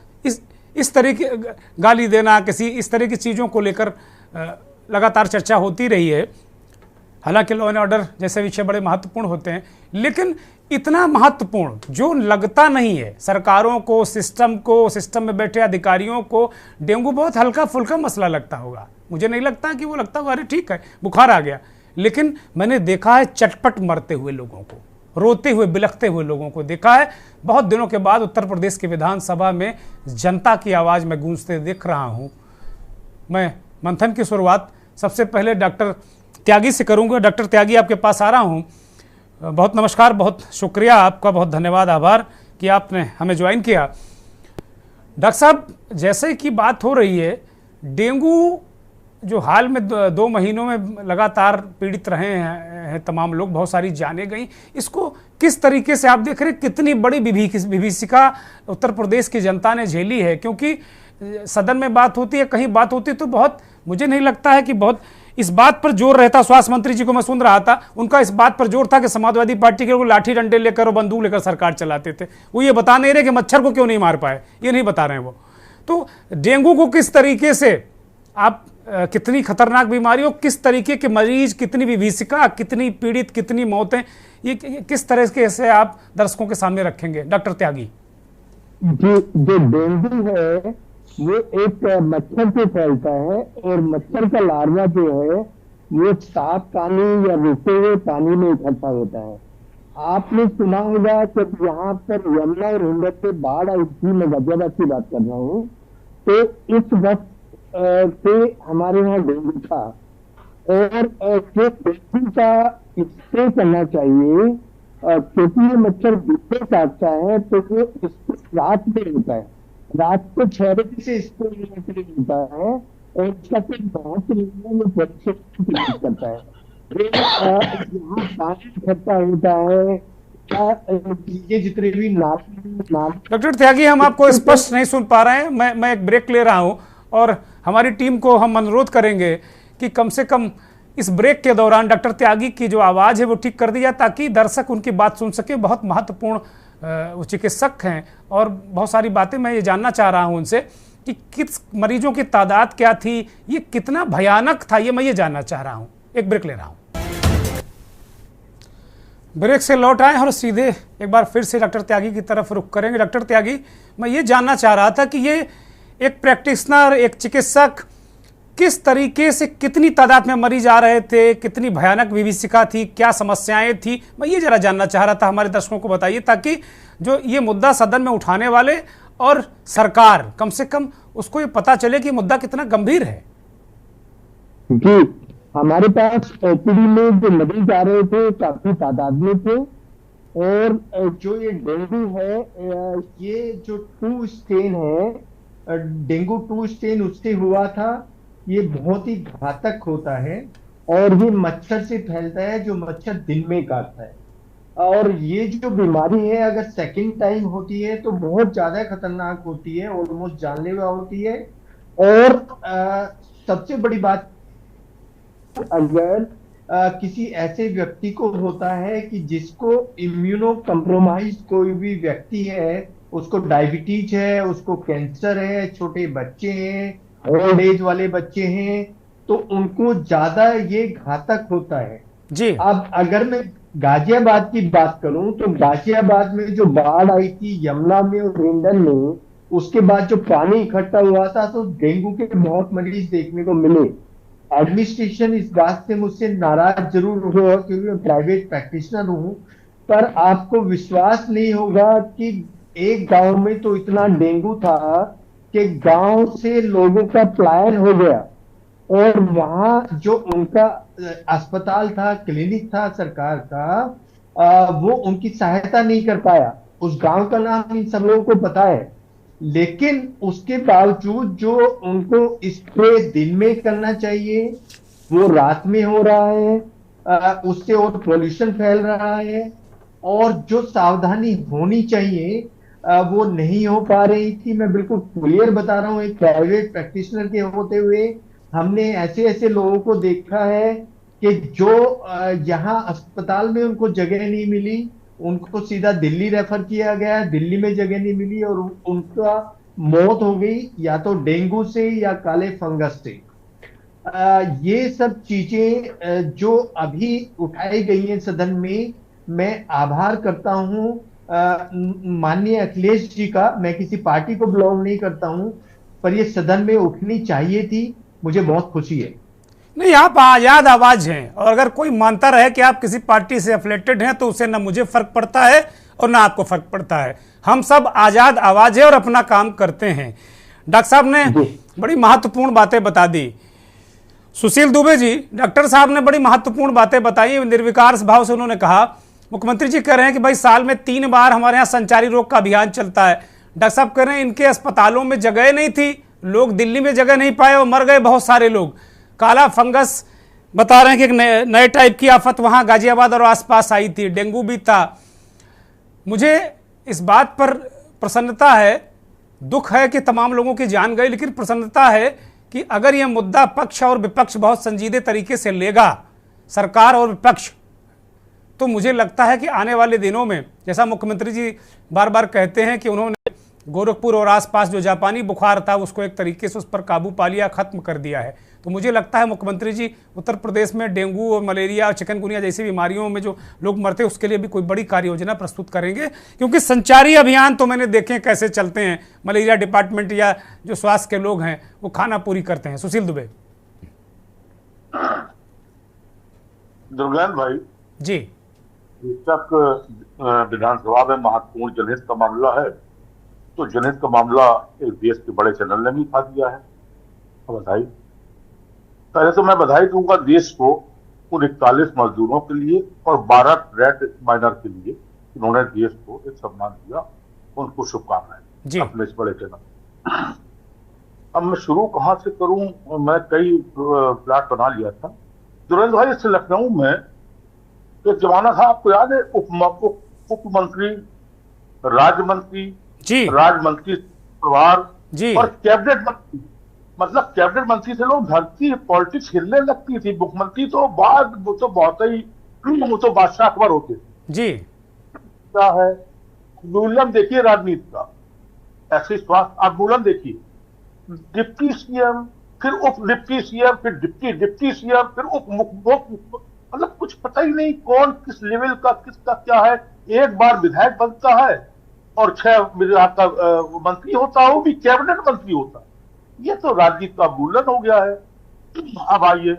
इस तरह की गाली देना, किसी इस तरह की चीज़ों को लेकर लगातार चर्चा होती रही है। हालांकि लॉ एंड ऑर्डर जैसे विषय बड़े महत्वपूर्ण होते हैं, लेकिन इतना महत्वपूर्ण जो लगता नहीं है सरकारों को, सिस्टम में बैठे अधिकारियों को, डेंगू बहुत हल्का फुल्का मसला लगता होगा। मुझे नहीं लगता कि वो लगता होगा अरे ठीक है बुखार आ गया, लेकिन मैंने देखा है चटपट मरते हुए लोगों को, रोते हुए बिलखते हुए लोगों को देखा है। बहुत दिनों के बाद उत्तर प्रदेश की विधानसभा में जनता की आवाज़ में गूंजते देख रहा हूँ। मैं मंथन की शुरुआत सबसे पहले डॉक्टर त्यागी से करूँगा। डॉक्टर त्यागी, आपके पास आ रहा हूँ। बहुत नमस्कार, बहुत शुक्रिया आपका, बहुत धन्यवाद, आभार कि आपने हमें ज्वाइन किया। डॉक्टर साहब, जैसे कि बात हो रही है, डेंगू जो हाल में 2 महीनों में लगातार पीड़ित रहे हैं तमाम लोग, बहुत सारी जानें गई, इसको किस तरीके से आप देख रहे हैं? कितनी बड़ी विभीषिका उत्तर प्रदेश की जनता ने झेली है, क्योंकि सदन में बात होती है, कहीं बात होती है तो बहुत, मुझे नहीं लगता है कि बहुत इस बात पर जोर रहता। स्वास्थ्य मंत्री जी को मैं सुन रहा था, उनका इस बात पर जोर था कि समाजवादी पार्टी के लोग लाठी डंडे लेकर और बंदूक लेकर सरकार चलाते थे। वो ये बता नहीं रहे कि मच्छर को क्यों नहीं मार पाए, ये नहीं बता रहे हैं वो। तो डेंगू को किस तरीके से आप, कितनी खतरनाक बीमारी हो, किस तरीके के मरीज, कितनी विभीषिका, कितनी पीड़ित, कितनी मौतें, ये किस तरह से आप दर्शकों के सामने रखेंगे डॉक्टर त्यागी? जी, जो डेंगू है वो एक मच्छर से फैलता है और मच्छर का लार्वा जो है वो साफ पानी या रुके हुए पानी में इकट्ठा होता है। आपने सुना होगा कि यहाँ पर यमुना और हिंडर से बाढ़ आई थी, मैं गाजियाबाद की बात कर रहा हूँ, तो इस वक्त से हमारे यहाँ डेंगू था और जो डेंगू का स्प्रे करना चाहिए, क्योंकि ये मच्छर दूसरे काटता है तो वो इसको रात में होता है, रात को 6 बजे से स्प्रे होता है और उसका फिर बहुत से लोगों में परीक्षा करता है। फिर यहाँ पानी इकट्ठा होता है, चीजें जितने भी डॉक्टर त्यागी, हम आपको स्पष्ट नहीं सुन पा रहे हैं। मैं एक ब्रेक ले रहा हूं और हमारी टीम को हम अनुरोध करेंगे कि कम से कम इस ब्रेक के दौरान डॉक्टर त्यागी की जो आवाज़ है वो ठीक कर दी जाए, ताकि दर्शक उनकी बात सुन सके। बहुत महत्वपूर्ण वो चिकित्सक हैं और बहुत सारी बातें मैं ये जानना चाह रहा हूं उनसे कि किस मरीजों की तादाद क्या थी, ये कितना भयानक था, ये मैं ये जानना चाह रहा हूं। एक ब्रेक ले रहा हूं। ब्रेक से लौट आए और सीधे एक बार फिर से डॉक्टर त्यागी की तरफ रुख करेंगे। डॉक्टर त्यागी, मैं ये जानना चाह रहा था कि ये एक प्रैक्टिशनर, एक चिकित्सक किस तरीके से, कितनी तादाद में मरीज आ रहे थे, कितनी भयानक विभीषिका थी, क्या समस्याएं थी, मैं ये जरा जानना चाह रहा था। हमारे दर्शकों को बताइए, ताकि जो ये मुद्दा सदन में उठाने वाले और सरकार कम से कम उसको ये पता चले कि मुद्दा कितना गंभीर है। जी, हमारे पास ओपीडी में जो मरीज आ रहे थे काफी तादाद में थे, और जो ये डेंगू है, ये जो 2 स्टेन है, डेंगू 2 स्टेन उससे हुआ था। ये बहुत ही घातक होता है और ये मच्छर से फैलता है, जो मच्छर दिन में काटता है। और ये जो बीमारी है अगर सेकंड टाइम होती है तो बहुत ज्यादा खतरनाक होती है, ऑलमोस्ट जानलेवा होती है। और सबसे बड़ी बात, अगर किसी ऐसे व्यक्ति को होता है कि जिसको इम्यूनो कम्प्रोमाइज कोई भी व्यक्ति है, उसको डायबिटीज है, उसको कैंसर है, छोटे बच्चे हैं, ओल्ड एज वाले बच्चे हैं, तो उनको ज्यादा ये घातक होता है जी। अब अगर मैं गाजियाबाद की बात करूं तो गाजियाबाद में जो बाढ़ आई थी यमुना में और रिंडन में, उसके बाद जो पानी इकट्ठा हुआ था तो डेंगू के बहुत मरीज देखने को मिले। एडमिनिस्ट्रेशन इस बात से मुझसे नाराज जरूर हुआ क्योंकि मैं प्राइवेट प्रैक्टिशनर हूं, पर आपको विश्वास नहीं होगा कि एक गांव में तो इतना डेंगू था कि गांव से लोगों का पलायन हो गया, और वहां जो उनका अस्पताल था, क्लिनिक था सरकार का, वो उनकी सहायता नहीं कर पाया। उस गांव का नाम इन सब लोगों को पता है, लेकिन उसके बावजूद जो उनको स्प्रे दिन में करना चाहिए वो रात में हो रहा है, उससे और पोल्यूशन फैल रहा है, और जो सावधानी होनी चाहिए वो नहीं हो पा रही थी। मैं बिल्कुल क्लियर बता रहा हूँ, एक प्राइवेट प्रैक्टिशनर के होते हुए हमने ऐसे ऐसे लोगों को देखा है कि जो यहाँ अस्पताल में उनको जगह नहीं मिली, उनको सीधा दिल्ली रेफर किया गया, दिल्ली में जगह नहीं मिली और उनका मौत हो गई, या तो डेंगू से या काले फंगस से। ये सब चीजें जो अभी उठाई गई हैं सदन में, मैं आभार करता हूं माननीय अखिलेश जी का। मैं किसी पार्टी को बिलोंग नहीं करता हूं, पर ये सदन में उठनी चाहिए थी, मुझे बहुत खुशी है। नहीं, आप आजाद आवाज हैं, और अगर कोई मानता रहे कि आप किसी पार्टी से अफिलेटेड हैं तो उससे ना मुझे फर्क पड़ता है और ना आपको फर्क पड़ता है। हम सब आजाद आवाज है और अपना काम करते हैं। डॉक्टर साहब ने बड़ी महत्वपूर्ण बातें बता दी। सुशील दुबे जी, डॉक्टर साहब ने बड़ी महत्वपूर्ण बातें बताई, निर्विकार भाव से उन्होंने कहा। मुख्यमंत्री जी कह रहे हैं कि भाई साल में 3 बार हमारे यहाँ संचारी रोग का अभियान चलता है। डॉक्टर साहब कह रहे हैं इनके अस्पतालों में जगह नहीं थी, लोग दिल्ली में जगह नहीं पाए और मर गए बहुत सारे लोग। काला फंगस बता रहे हैं कि एक नए टाइप की आफत वहां गाजियाबाद और आसपास आई थी, डेंगू भी था। मुझे इस बात पर प्रसन्नता है, दुख है कि तमाम लोगों की जान गई, लेकिन प्रसन्नता है कि अगर यह मुद्दा पक्ष और विपक्ष बहुत संजीदे तरीके से लेगा, सरकार और विपक्ष, तो मुझे लगता है कि आने वाले दिनों में, जैसा मुख्यमंत्री जी बार बार कहते हैं कि उन्होंने गोरखपुर और आसपास जो जापानी बुखार था उसको एक तरीके से उस पर काबू पा लिया, खत्म कर दिया है, तो मुझे लगता है मुख्यमंत्री जी उत्तर प्रदेश में डेंगू और मलेरिया और चिकनगुनिया जैसी बीमारियों में जो लोग मरते हैं उसके लिए भी कोई बड़ी कार्य योजना प्रस्तुत करेंगे। क्योंकि संचारी अभियान तो मैंने देखे कैसे चलते हैं, मलेरिया डिपार्टमेंट या जो स्वास्थ्य के लोग हैं वो खाना पूरी करते हैं। सुशील दुबे दुर्गेंद्र भाई जी, तक विधानसभा में महत्वपूर्ण जनहित का मामला है, तो जनहित का मामला एक देश के बड़े चैनल ने भी उठा दिया है। बधाई, पहले तो मैं बधाई दूंगा देश को उन 41 मजदूरों के लिए और 12 रेड माइनर के लिए, उन्होंने देश को एक सम्मान दिया, उनको शुभकामनाएं अपने इस बड़े चैनल। अब मैं शुरू कहाँ से करूं? मैं कई प्लाट बना लिया था दुरेंद्र भाई। इससे लखनऊ में एक जमाना था, आपको याद है, उप मंत्री, राज्य मंत्री, राज्य मंत्री परिवार और कैबिनेट मंत्री। मतलब कैबिनेट मंत्री से लोग धरती पॉलिटिक्स हिलने लगती थी। मुख्यमंत्री तो बाद वो तो बहुत ही वो तो बादशाह अकबर होते जी। क्या है उन्मूलन देखिए राजनीति का, ऐसे स्वास्थ्य उन्मूलन देखिए, डिप्टी सीएम, फिर उप डिप्टी सीएम, फिर डिप्टी सीएम, फिर उप मुख्य, मतलब कुछ पता ही नहीं कौन किस लेवल का किसका क्या है। एक बार विधायक बनता है और 6 विभाग का मंत्री होता है, वो भी कैबिनेट मंत्री होता है। ये तो राजनीति का उन्मूलन हो गया है। अब आइए,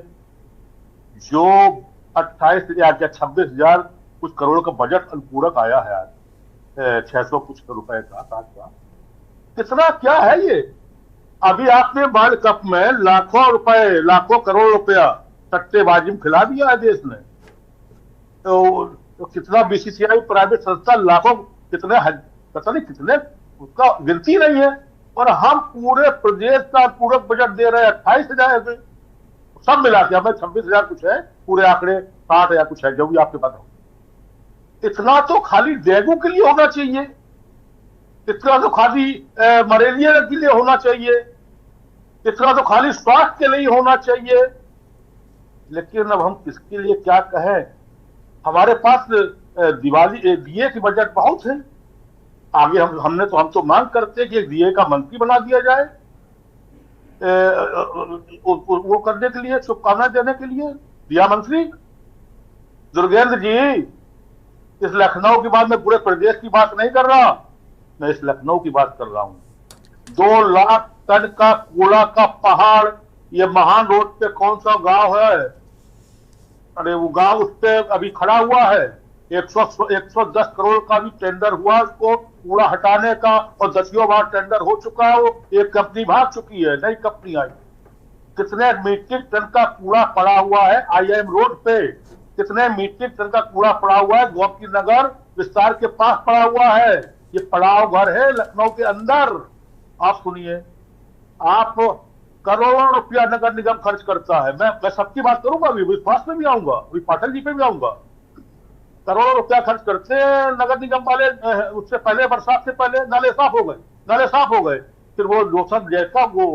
जो 28 या 26,000 कुछ करोड़ का बजट अनुपूरक आया है आज, 600 कुछ रुपए का, कितना क्या है ये? अभी आपने वर्ल्ड कप में लाखों रुपए, लाखों करोड़ रुपया सट्टेबाजी में खिला दिया है देश ने। तो कितना बीसीसीआई प्राइवेट संस्था लाखों कितने पता नहीं कितने, उसका गिनती नहीं है। और हम पूरे प्रदेश का पूरक बजट दे रहे हैं 28,000 से, सब मिला के हमें 26,000 कुछ है, पूरे आंकड़े 60,000 कुछ है, जो भी आपके पास हो। इतना तो खाली डेंगू के लिए होना चाहिए, इतना तो खाली मलेरिया के लिए होना चाहिए, इतना तो खाली स्वास्थ्य के लिए होना चाहिए। लेकिन अब हम किसके लिए क्या कहें? हमारे पास दिए की बजट बहुत है। आगे हम तो मांग करते हैं कि एक दिए का मंत्री बना दिया जाए, वो करने के लिए, शुभकामनाएं देने के लिए दिया मंत्री। दुर्गेंद्र जी, इस लखनऊ की बात, मैं पूरे प्रदेश की बात नहीं कर रहा, मैं इस लखनऊ की बात कर रहा हूं। 2 लाख टन का कूड़ा का पहाड़, ये महान रोड पे कौन सा गांव है? अरे वो गांव उस पे अभी खड़ा हुआ है। 110 करोड़ का भी टेंडर हुआ उसको कूड़ा हटाने का, और 10 बार टेंडर हो चुका है। वो एक कंपनी भाग चुकी है, नई कंपनी आई। कितने मीट्रिक टन का कूड़ा पड़ा हुआ है IIM रोड पे? कितने मीट्रिक टन का कूड़ा पड़ा हुआ है गोमती नगर विस्तार के पास पड़ा हुआ है? ये पड़ाव घर है लखनऊ के अंदर। आप सुनिए, आप करोड़ों रुपया नगर निगम खर्च करता है। मैं सबकी बात करूंगा, अभी विश्वास में भी आऊंगा, अभी पाठक जी पे भी आऊंगा। करोड़ों रुपया खर्च करते हैं नगर निगम वाले। उससे पहले, बरसात से पहले नाले साफ हो गए। फिर वो रोशन जैसा वो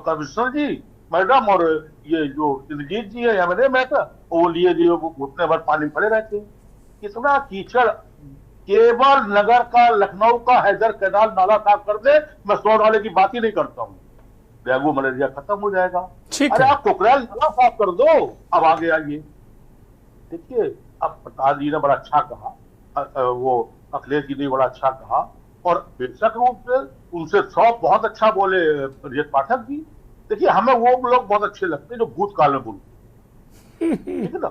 कमिश्नर जी मैडम और ये जो इंद्रजीत जी है मैंने वो लिए वो घुटने भर पानी पड़े रहते हैं। कितना कीचड़! केवल नगर का, लखनऊ का हैदर कैनाल नाला साफ कर दे, मैं 100 नाले की बात ही नहीं करता हूँ, डेंगू मलेरिया खत्म हो जाएगा। अरे आप कोकराल नाला साफ कर दो। अब आगे आइए, देखिए, अब प्रकाश जी ने बड़ा अच्छा कहा, वो अखिलेश जी ने बड़ा अच्छा कहा, और बेशक रूप से उनसे 100 बहुत अच्छा बोले रिजेश पाठक जी। देखिए, हमें वो लोग बहुत अच्छे लगते हैं जो भूतकाल में बोलते, ठीक है ना?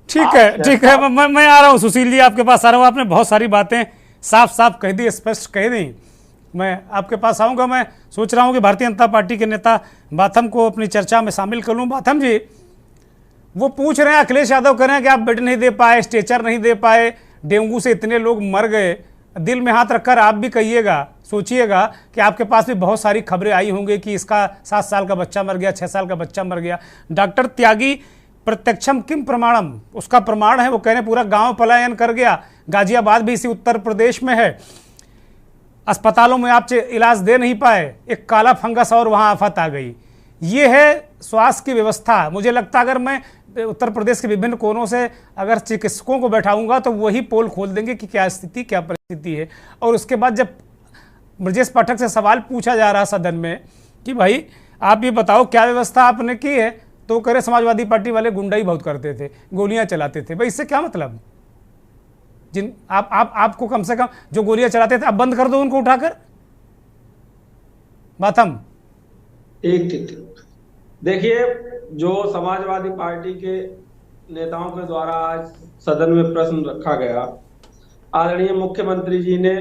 ठीक है, मैं आ रहा हूँ सुशील जी, आपके पास आ रहा हूँ। आपने बहुत सारी बातें साफ साफ कह दी, स्पष्ट कह दी। मैं आपके पास आऊँगा। मैं सोच रहा हूँ कि भारतीय जनता पार्टी के नेता बाथम को अपनी चर्चा में शामिल कर लूँ। बाथम जी, वो पूछ रहे हैं, अखिलेश यादव कह रहे हैं कि आप बेड नहीं दे पाए, स्ट्रेचर नहीं दे पाए, डेंगू से इतने लोग मर गए। दिल में हाथ रखकर आप भी कहिएगा, सोचिएगा कि आपके पास भी बहुत सारी खबरें आई होंगी कि इसका 7 साल का बच्चा मर गया, 6 साल का बच्चा मर गया। डॉक्टर त्यागी प्रत्यक्षम किम प्रमाणम, उसका प्रमाण है। वो कह रहे पूरा गांव पलायन कर गया। गाजियाबाद भी इसी उत्तर प्रदेश में है। अस्पतालों में आप इलाज दे नहीं पाए, एक काला फंगस और वहां आफत आ गई। ये है स्वास्थ्य की व्यवस्था। मुझे लगता है अगर मैं उत्तर प्रदेश के विभिन्न कोनों से अगर चिकित्सकों को बैठाऊंगा तो वही पोल खोल देंगे कि क्या स्थिति, क्या परिस्थिति है। और उसके बाद जब ब्रजेश पाठक से सवाल पूछा जा रहा सदन में कि भाई आप ये बताओ क्या व्यवस्था आपने की है, तो कह रहे समाजवादी पार्टी वाले गुंडाई बहुत करते थे, गोलियां चलाते थे। भाई इससे क्या मतलब? जिन आपको कम से कम जो गोलियां चलाते थे अब बंद कर दो उनको उठाकर। बाथम, ठीक। देखिए, जो समाजवादी पार्टी के नेताओं के द्वारा आज सदन में प्रश्न रखा गया, आदरणीय मुख्यमंत्री जी ने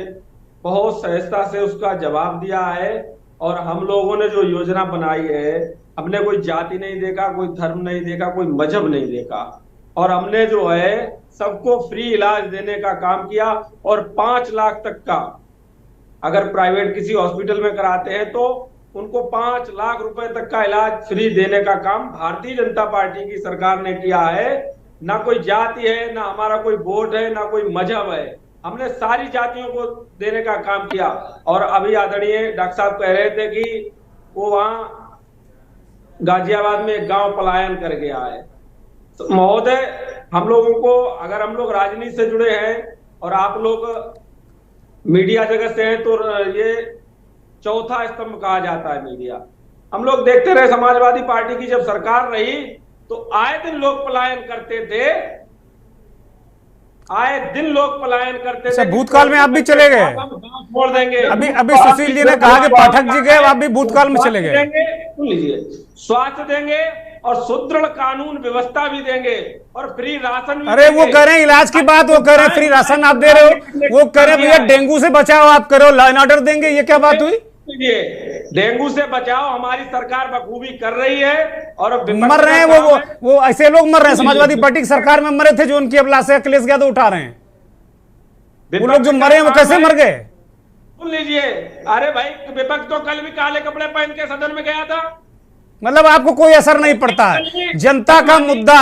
बहुत सहजता से उसका जवाब दिया है। और हम लोगों ने जो योजना बनाई है, हमने कोई जाति नहीं देखा, कोई धर्म नहीं देखा, कोई मजहब नहीं देखा, और हमने जो है सबको फ्री इलाज देने का काम किया। और 5 लाख तक का अगर प्राइवेट किसी हॉस्पिटल में कराते हैं तो उनको 5 लाख रुपए तक का इलाज फ्री देने का काम भारतीय जनता पार्टी की सरकार ने किया है। ना कोई जाति है, ना हमारा कोई वोट है, ना कोई मजहब है, हमने सारी जातियों को देने का काम किया। और अभी आदरणीय डॉक्टर साहब कह रहे थे कि वो वहां गाजियाबाद में एक गांव पलायन कर गया है। तो महोदय, हम लोगों को, अगर हम लोग राजनीति से जुड़े हैं और आप लोग मीडिया जगत से हैं, तो ये चौथा स्तंभ कहा जाता है मीडिया। हम लोग देखते रहे समाजवादी पार्टी की जब सरकार रही तो आए दिन लोग पलायन करते थे, आए दिन लोग पलायन करते थे। भूतकाल में आप भी चले गए, छोड़ देंगे। अभी सुशील जी ने कहा कि पाठक जी गए, आप भी भूतकाल में चले गए। सुन लीजिए, स्वास्थ्य देंगे और सुदृढ़ कानून व्यवस्था भी देंगे और फ्री राशन भी। अरे वो कह रहे हैं इलाज की बात, वो कह रहे हैं फ्री राशन आप दे रहे हो, वो कह रहे हैं भैया डेंगू से बचाओ आप करो, लॉ एंड ऑर्डर देंगे, ये क्या बात हुई? डेंगू से बचाओ हमारी सरकार बखूबी कर रही है। और मर रहे हैं वो ऐसे लोग मर रहे हैं, समाजवादी पार्टी की सरकार में मरे थे जो उनकी अब लाशें अखिलेश यादव उठा रहे हैं। वो लोग जो मरे हैं वो कैसे मर गए? सुन लीजिए, अरे भाई विपक्ष तो कल भी काले कपड़े पहन के सदन में गया था। मतलब आपको कोई असर नहीं पड़ता है। जनता का मुद्दा,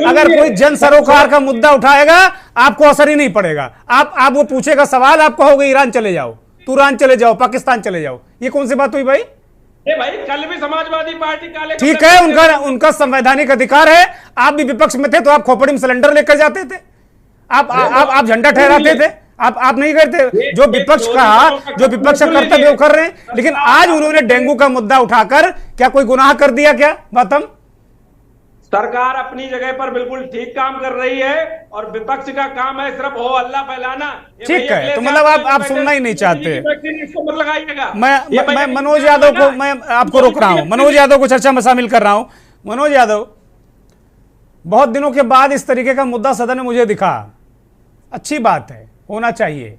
अगर कोई जन सरोकार का मुद्दा उठाएगा आपको असर ही नहीं पड़ेगा। आप वो पूछेगा सवाल, आप कहोगे ईरान चले जाओ, तुरान चले जाओ, पाकिस्तान चले जाओ। ये कौन सी बात हुई भाई? भाई कल भी समाजवादी पार्टी काले, ठीक है, उनका संवैधानिक अधिकार है। आप भी विपक्ष में थे तो आप खोपड़ी में सिलेंडर लेकर जाते थे, आप झंडा ठहराते थे, आप नहीं करते। जो विपक्ष का कर्तव्य कर रहे हैं। लेकिन आज उन्होंने डेंगू का मुद्दा उठाकर क्या कोई गुनाह कर दिया क्या? बातम सरकार अपनी जगह पर बिल्कुल ठीक काम कर रही है और विपक्ष का काम है सिर्फ हो हल्ला फैलाना। ठीक है, तो मतलब आप सुनना ही नहीं चाहते। लगाइएगा। मैं मनोज यादव को, मैं आपको रोक रहा हूं, मनोज यादव को चर्चा में शामिल कर रहा हूं। मनोज यादव, बहुत दिनों के बाद इस तरीके का मुद्दा सदन में मुझे दिखा, अच्छी बात है, होना चाहिए।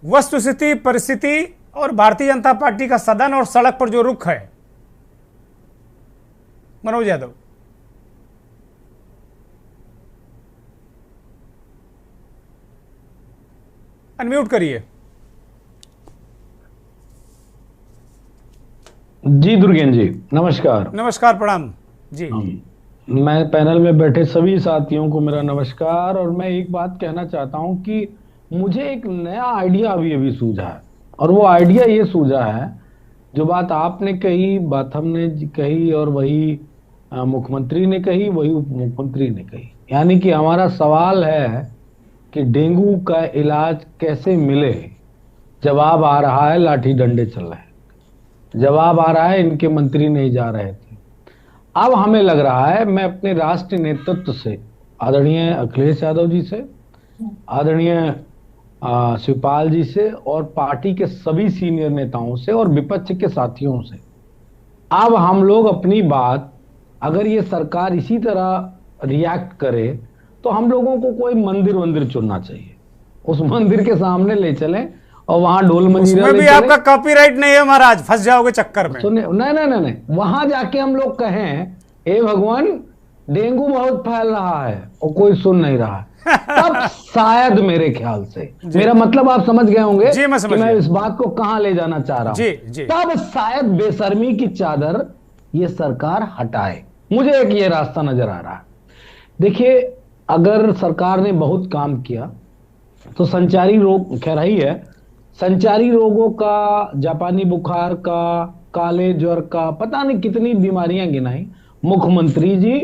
वस्तुस्थिति, परिस्थिति और भारतीय जनता पार्टी का सदन और सड़क पर जो रुख है। मनोज यादव, अनम्यूट करिए। जी दुर्गेन जी, नमस्कार। नमस्कार, प्रणाम जी। मैं पैनल में बैठे सभी साथियों को मेरा नमस्कार। और मैं एक बात कहना चाहता हूं कि मुझे एक नया आइडिया अभी सूझा है, और वो आइडिया ये सूझा है, जो बात आपने कही, बात हमने कही, और वही मुख्यमंत्री ने कही, वही उप मुख्यमंत्री ने कही। यानी कि हमारा सवाल है कि डेंगू का इलाज कैसे मिले। जवाब आ रहा है लाठी डंडे चल रहे हैं, जवाब आ रहा है इनके मंत्री नहीं जा रहे थे। अब हमें लग रहा है, मैं अपने राष्ट्रीय नेतृत्व से, आदरणीय अखिलेश यादव जी से, आदरणीय शिवपाल जी से, और पार्टी के सभी सीनियर नेताओं से और विपक्ष के साथियों से, अब हम लोग अपनी बात, अगर ये सरकार इसी तरह रिएक्ट करे तो हम लोगों को कोई मंदिर चुनना चाहिए, उस मंदिर के सामने ले चलें और वहां ढोल मंजीरा भी आपका कॉपीराइट नहीं है महाराज, फंस जाओगे चक्कर में। सुनिए, नहीं, वहां जाके हम लोग कहें, हे भगवान डेंगू बहुत फैल रहा है, और कोई सुन नहीं रहा है, तब शायद, मेरे ख्याल से, मेरा मतलब आप समझ गए होंगे जी, मैं इस बात को कहां ले जाना चाह रहा हूं। तब शायद बेशर्मी की चादर ये सरकार हटाए। मुझे एक ये रास्ता नजर आ रहा है। देखिए, अगर सरकार ने बहुत काम किया तो संचारी रोग, खैर ही है, संचारी रोगों का, जापानी बुखार का, काले ज्वर का, पता नहीं कितनी बीमारियां गिनाई मुख्यमंत्री जी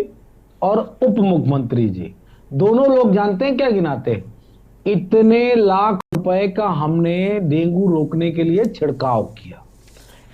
और उप मुख्यमंत्री जी, दोनों लोग जानते हैं क्या गिनाते? इतने लाख रुपए का हमने डेंगू रोकने के लिए छिड़काव किया,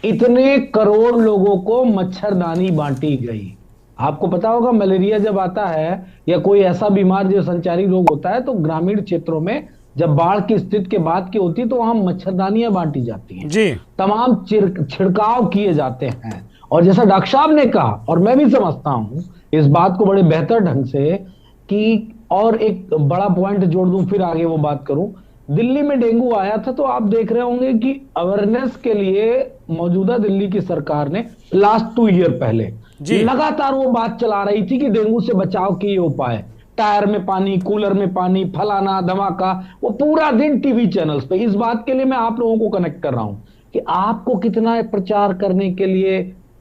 इतने करोड़ लोगों को मच्छरदानी बांटी गई। आपको पता होगा, मलेरिया जब आता है या कोई ऐसा बीमार जो संचारी रोग होता है, तो ग्रामीण क्षेत्रों में जब बाढ़ की स्थिति के बाद की होती है तो वहां मच्छरदानियां बांटी जाती हैं जी, तमाम छिड़काव किए जाते हैं। और जैसा डॉक्टर साहब ने कहा, और मैं भी समझता हूं इस बात को बड़े बेहतर ढंग से, कि और एक बड़ा पॉइंट जोड़ दूं, फिर आगे वो बात करूं। दिल्ली में डेंगू आया था तो आप देख रहे होंगे कि अवेयरनेस के लिए मौजूदा दिल्ली की सरकार ने लास्ट 2 ईयर पहले लगातार वो बात चला रही थी कि डेंगू से बचाव के ये उपाय। टायर में पानी, कूलर में पानी, फलाना धमाका, वो पूरा दिन टीवी चैनल्स पे। इस बात के लिए मैं आप लोगों को कनेक्ट कर रहा हूं कि आपको कितना प्रचार करने के लिए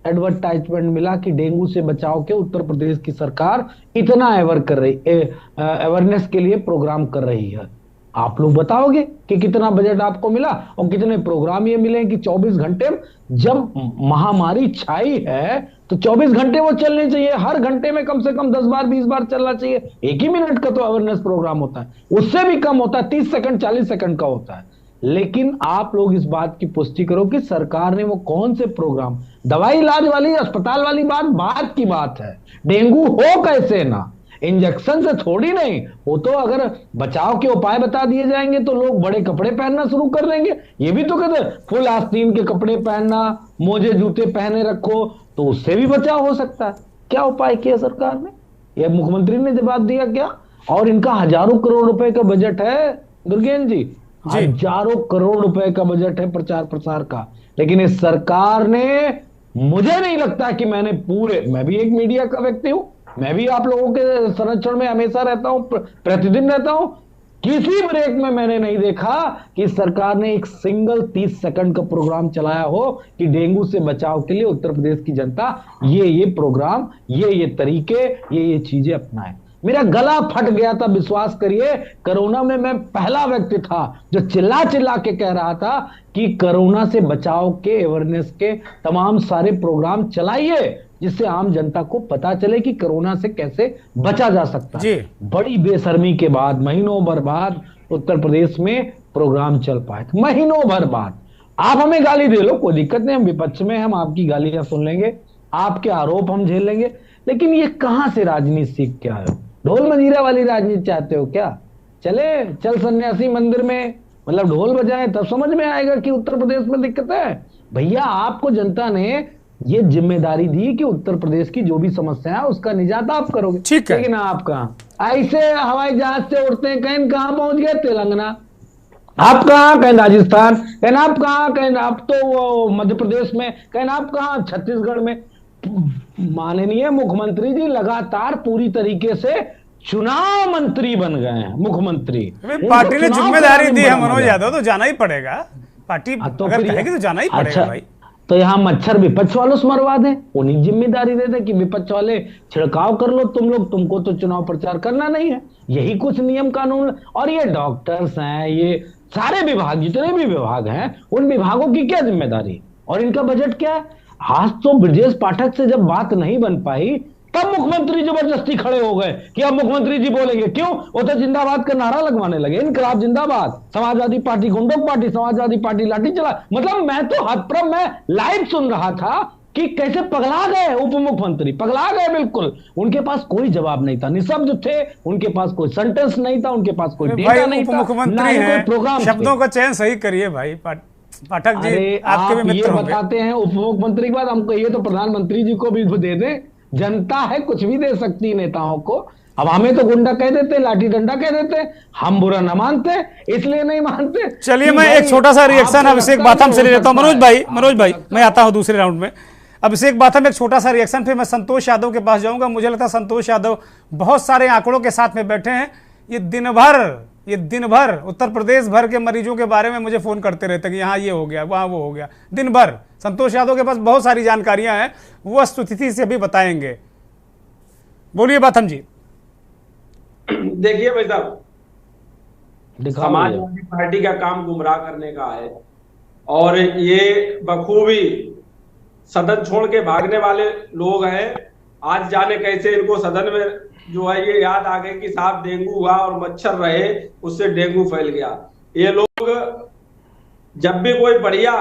एडवर्टाइजमेंट मिला कि डेंगू से बचाव के उत्तर प्रदेश की सरकार इतना अवेयरनेस के लिए प्रोग्राम कर रही है। आप लोग बताओगे कि कितना बजट आपको मिला और कितने प्रोग्राम ये मिले कि 24 घंटे, जब महामारी छाई है तो 24 घंटे वो चलने चाहिए, हर घंटे में कम से कम 10 बार 20 बार चलना चाहिए। एक ही मिनट का तो अवेयरनेस प्रोग्राम होता है, उससे भी कम होता है, 30 सेकंड 40 सेकंड का होता है। लेकिन आप लोग इस बात की पुष्टि करो कि सरकार ने वो कौन से प्रोग्राम, दवाई इलाज वाली अस्पताल वाली बात की बात है, डेंगू हो कैसे ना, इंजेक्शन से थोड़ी नहीं। वो तो अगर बचाव के उपाय बता दिए जाएंगे तो लोग बड़े कपड़े पहनना शुरू कर देंगे। ये भी तो कहते हैं फुल आस्तीन के कपड़े पहनना, मोजे जूते पहने रखो, तो उससे भी बचाव हो सकता है। क्या उपाय किया सरकार ने? ये मुख्यमंत्री ने जवाब दिया क्या? और इनका हजारों करोड़ रुपए का बजट है दुर्गेन जी, हजारों करोड़ रुपए का बजट है प्रचार प्रसार का। लेकिन इस सरकार ने, मुझे नहीं लगता कि मैं भी एक मीडिया का व्यक्ति हूं, मैं भी आप लोगों के संरक्षण में हमेशा रहता हूं, प्रतिदिन रहता हूं, किसी ब्रेक में मैंने नहीं देखा कि सरकार ने एक सिंगल 30 सेकंड का प्रोग्राम चलाया हो कि डेंगू से बचाव के लिए उत्तर प्रदेश की जनता ये प्रोग्राम, ये तरीके, ये चीजें अपनाए। मेरा गला फट गया था, विश्वास करिए। कोरोना में मैं पहला व्यक्ति था जो चिल्ला चिल्ला के कह रहा था कि कोरोना से बचाव के अवेयरनेस के तमाम सारे प्रोग्राम चलाइए, जिससे आम जनता को पता चले कि कोरोना से कैसे बचा जा सकता है। बड़ी बेशर्मी के बाद, महीनों भर बाद उत्तर प्रदेश में प्रोग्राम चल पाए, महीनों भर बाद। आप हमें गाली दे लो, कोई दिक्कत नहीं, हम विपक्ष में, हम आपकी गालियां सुन लेंगे, आपके आरोप हम झेल लेंगे। लेकिन ये कहां से राजनीति सीख के आए हो? ढोल मंजीरा वाली राजनीति चाहते हो क्या? चल सन्यासी मंदिर में, मतलब ढोल बजाएं, तब समझ में आएगा कि उत्तर प्रदेश में दिक्कत है। भैया आपको जनता ने ये जिम्मेदारी दी कि उत्तर प्रदेश की जो भी समस्या है उसका निजात आप करोगे, ठीक है। लेकिन आप कहां, ऐसे हवाई जहाज से उड़ते हैं, कहीं पहुंच गए तेलंगाना, आप कहां, कहीं राजस्थान, कहीं आप कहां, कहीं आप तो मध्य प्रदेश में, कहीं आप कहां छत्तीसगढ़ में। माननीय मुख्यमंत्री जी लगातार पूरी तरीके से चुनाव मंत्री बन गए हैं। मुख्यमंत्री, पार्टी ने जिम्मेदारी दी है मनोज यादव, तो जाना ही पड़ेगा। पार्टी अगर कहेगी तो जाना ही पड़ेगा भाई। तो यहाँ मच्छर विपक्ष वालों से मरवा दें, उन्हीं जिम्मेदारी दे दें कि विपक्ष वाले छिड़काव कर लो तुम लोग, तुमको तो चुनाव प्रचार करना नहीं है। यही कुछ नियम कानून। और ये डॉक्टर्स हैं, ये सारे विभाग, जितने भी विभाग हैं, उन विभागों की क्या जिम्मेदारी और इनका बजट क्या है? आज तो ब्रजेश पाठक से जब बात नहीं बन पाई तब मुख्यमंत्री जबरदस्ती खड़े हो गए कि अब मुख्यमंत्री जी बोलेंगे। क्यों? वो तो जिंदाबाद का नारा लगवाने लगे, इनकलाब जिंदाबाद, समाजवादी पार्टी गुंडों पार्टी, समाजवादी पार्टी लाठी चला। मतलब मैं तो हतप्रभ, मैं लाइव सुन रहा था कि कैसे पगला गए उप मुख्यमंत्री, पगला गए बिल्कुल। उनके पास कोई जवाब नहीं था, निशब्द थे, उनके पास कोई सेंटेंस नहीं था, उनके पास कोई डेटा नहीं था, मुख्यमंत्री है, प्रोग्राम। शब्दों का चयन सही करिए भाई पाठक जी, आपके भी मित्र होंगे। बताते हैं उप मुख्यमंत्री के बाद हम कहिए तो प्रधानमंत्री जी को भी दे दें। जनता है, कुछ भी दे सकती नेताओं को। अब हमें तो गुंडा कह देते, लाठी डंडा कह देते, हम बुरा न मानते, इसलिए नहीं मानते। चलिए मैं एक छोटा सा रिएक्शन अभिषेक बाथम से ले लेता हूं। मनोज भाई मैं आता हूं दूसरे राउंड में। अभिषेक बाथम एक छोटा सा रिएक्शन, फिर मैं संतोष यादव के पास जाऊंगा। मुझे लगता है संतोष यादव बहुत सारे आंकड़ों के साथ में बैठे हैं। ये दिन भर उत्तर प्रदेश भर के मरीजों के बारे में मुझे फोन करते रहते कि यहाँ ये हो गया, वहाँ वो हो गया, दिन भर। संतोष यादव के पास बहुत सारी जानकारियां हैं, वो स्तुति से भी बताएंगे। बोलिए बाथम जी। देखिए भाई साहब, समाजवादी पार्टी का काम गुमराह करने का है और ये बखूबी सदन छोड़ के भागने वाले लोग हैं। आज जाने कैसे इनको सदन में जो है ये याद आ गई कि साहब डेंगू हुआ और मच्छर रहे, उससे डेंगू फैल गया। ये लोग जब भी कोई बढ़िया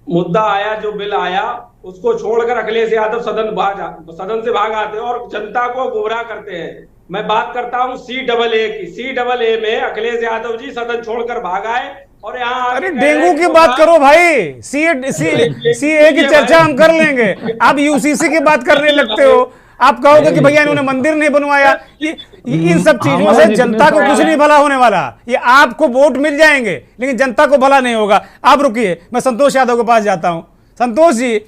मुद्दा आया, जो बिल आया, उसको छोड़कर अखिलेश यादव सदन से भाग आते हैं और जनता को गुमराह करते हैं। मैं बात करता हूं CAA की। CAA में अखिलेश यादव जी सदन छोड़कर भाग आए और यहाँ, अरे डेंगू की बात करो भाई, CA की चर्चा हम कर लेंगे। आप UCC की बात करने लगते हो। आप कहोगे कि भैया इन्होंने मंदिर नहीं बनवाया। ये इन सब चीजों से जनता को कुछ नहीं भला होने वाला। ये आपको वोट मिल जाएंगे लेकिन जनता को भला नहीं होगा। आप रुकिए, मैं संतोष यादव के पास जाता हूं। संतोष जी,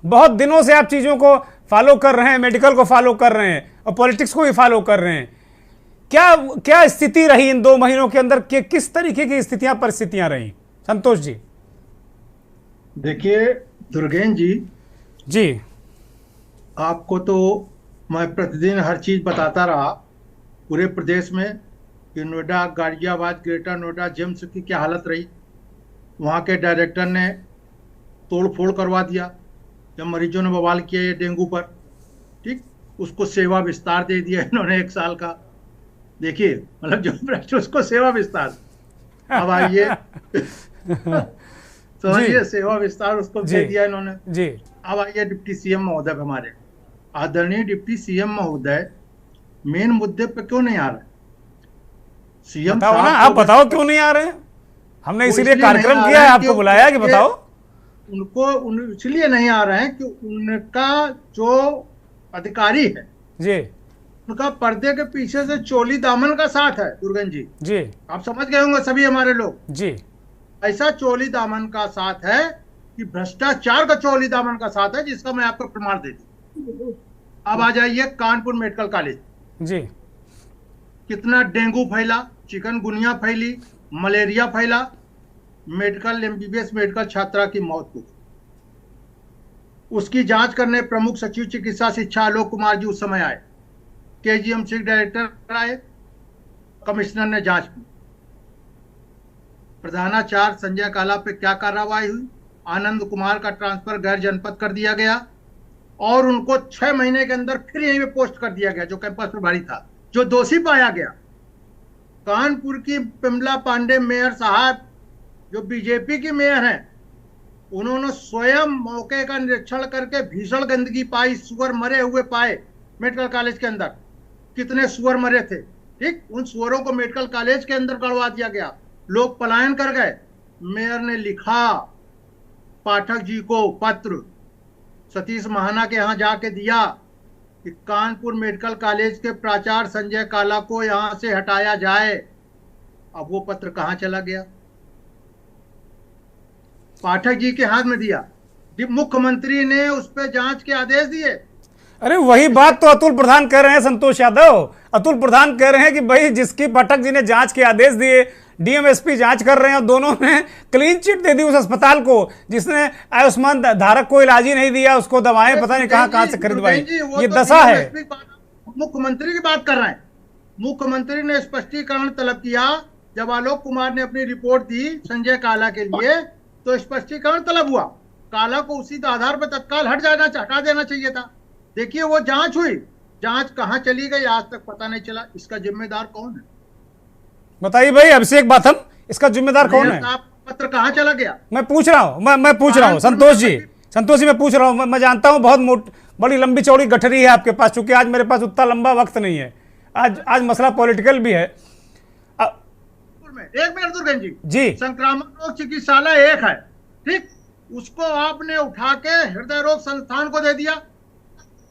बहुत दिनों से आप चीजों को फॉलो कर रहे हैं, मेडिकल को फॉलो कर रहे हैं और पॉलिटिक्स को भी फॉलो कर रहे हैं। क्या क्या स्थिति रही इन 2 महीनों के अंदर, कि किस तरीके की स्थितियां परिस्थितियां रही संतोष जी? देखिए दुर्गेन जी, आपको तो मैं प्रतिदिन हर चीज बताता रहा पूरे प्रदेश में कि नोएडा, गाजियाबाद, ग्रेटर नोएडा, जेम्स की क्या हालत रही। वहाँ के डायरेक्टर ने तोड़ फोड़ करवा दिया जब मरीजों ने बवाल किया ये डेंगू पर, ठीक, उसको सेवा विस्तार दे दिया इन्होंने 1 साल का। देखिए मतलब जो उसको सेवा विस्तार, अब आइए समझिए, सेवा विस्तार उसको दे दिया इन्होंने जी। अब आइए डिप्टी सीएम महोदय, हमारे आदरणीय डिप्टी सीएम महोदय मेन मुद्दे पे क्यों नहीं आ रहे? सीएम बताओ ना, आप बताओ क्यों नहीं आ रहे हैं? हमने इसीलिए कार्यक्रम किया है, आपको बुलाया कि बताओ। उनको इसलिए नहीं आ रहे हैं कि उनका जो अधिकारी है जी, उनका पर्दे के पीछे से चोली दामन का साथ है दुर्गन जी। आप समझ गए होंगे सभी हमारे लोग जी। ऐसा चोली दामन का साथ है कि भ्रष्टाचार का चोली दामन का साथ है, जिसका मैं आपको प्रमाण दे दूं। अब आ जाइए कानपुर मेडिकल कॉलेज जी, कितना डेंगू फैला, चिकनगुनिया फैली, मलेरिया फैला, मेडिकल एमबीबीएस मेडिकल छात्रा की मौत हुई। उसकी जांच करने प्रमुख सचिव चिकित्सा शिक्षा आलोक कुमार जी उस समय आए, केजीएमसी डायरेक्टर आए, कमिश्नर ने जांच की। प्रधानाचार्य संजय काला पे क्या कार्रवाई हुई? आनंद कुमार का ट्रांसफर गैर जनपद कर दिया गया और उनको 6 महीने के अंदर फिर यहीं पे पोस्ट कर दिया गया, जो कैंपस प्रभारी था, जो दोषी पाया गया। कानपुर की पिमला पांडे मेयर साहब, जो बीजेपी की मेयर हैं, उन्होंने स्वयं मौके का निरीक्षण करके भीषण गंदगी पाई, सुअर मरे हुए पाए मेडिकल कॉलेज के अंदर। कितने सुअर मरे थे, ठीक, उन सुअरों को मेडिकल कॉलेज के अंदर गड़वा दिया गया, लोग पलायन कर गए। मेयर ने लिखा पाठक जी को पत्र, सतीश महाना के यहाँ जाके दिया कि कानपुर मेडिकल कॉलेज के प्राचार्य संजय काला को यहां से हटाया जाए। अब वो पत्र कहां चला गया? पाठक जी के हाथ में दिया, मुख्यमंत्री ने उस पर जांच के आदेश दिए। अरे वही बात तो अतुल प्रधान कह रहे हैं संतोष यादव। अतुल प्रधान कह रहे हैं कि भाई जिसकी पाठक जी ने जांच के आदेश दिए, डीएमएसपी जांच कर रहे हैं और दोनों ने क्लीन चिट दे दी उस अस्पताल को जिसने आयुष्मान धारक को इलाज ही नहीं दिया, उसको दवाएं पता नहीं कहां से खरीदवाई। ये दशा है। मुख्यमंत्री की बात कर रहे हैं। मुख्यमंत्री ने स्पष्टीकरण तलब किया जब आलोक कुमार ने अपनी रिपोर्ट दी संजय काला के लिए, तो स्पष्टीकरण तलब हुआ। काला को उसी आधार पर तत्काल हटा देना चाहिए था। देखिए वो जांच हुई, जांच कहां चली गई आज तक पता नहीं चला। इसका जिम्मेदार कौन है बताइए भाई? अभिषेक बाथम, इसका जिम्मेदार कौन है? पत्र कहां चला गया? मैं पूछ रहा हूं, मैं पूछ रहा हूं संतोष जी मैं पूछ रहा हूं। मैं जानता हूं बहुत बड़ी लंबी चौड़ी गठरी है आपके पास, चूंकि आज मेरे पास उतना लंबा वक्त नहीं है। आज मसला पॉलिटिकल भी है। एक मिनट दुर्गन जी, संक्रामक रोग चिकित्सालय एक है, ठीक, उसको आपने उठा के हृदय रोग संस्थान को दे दिया।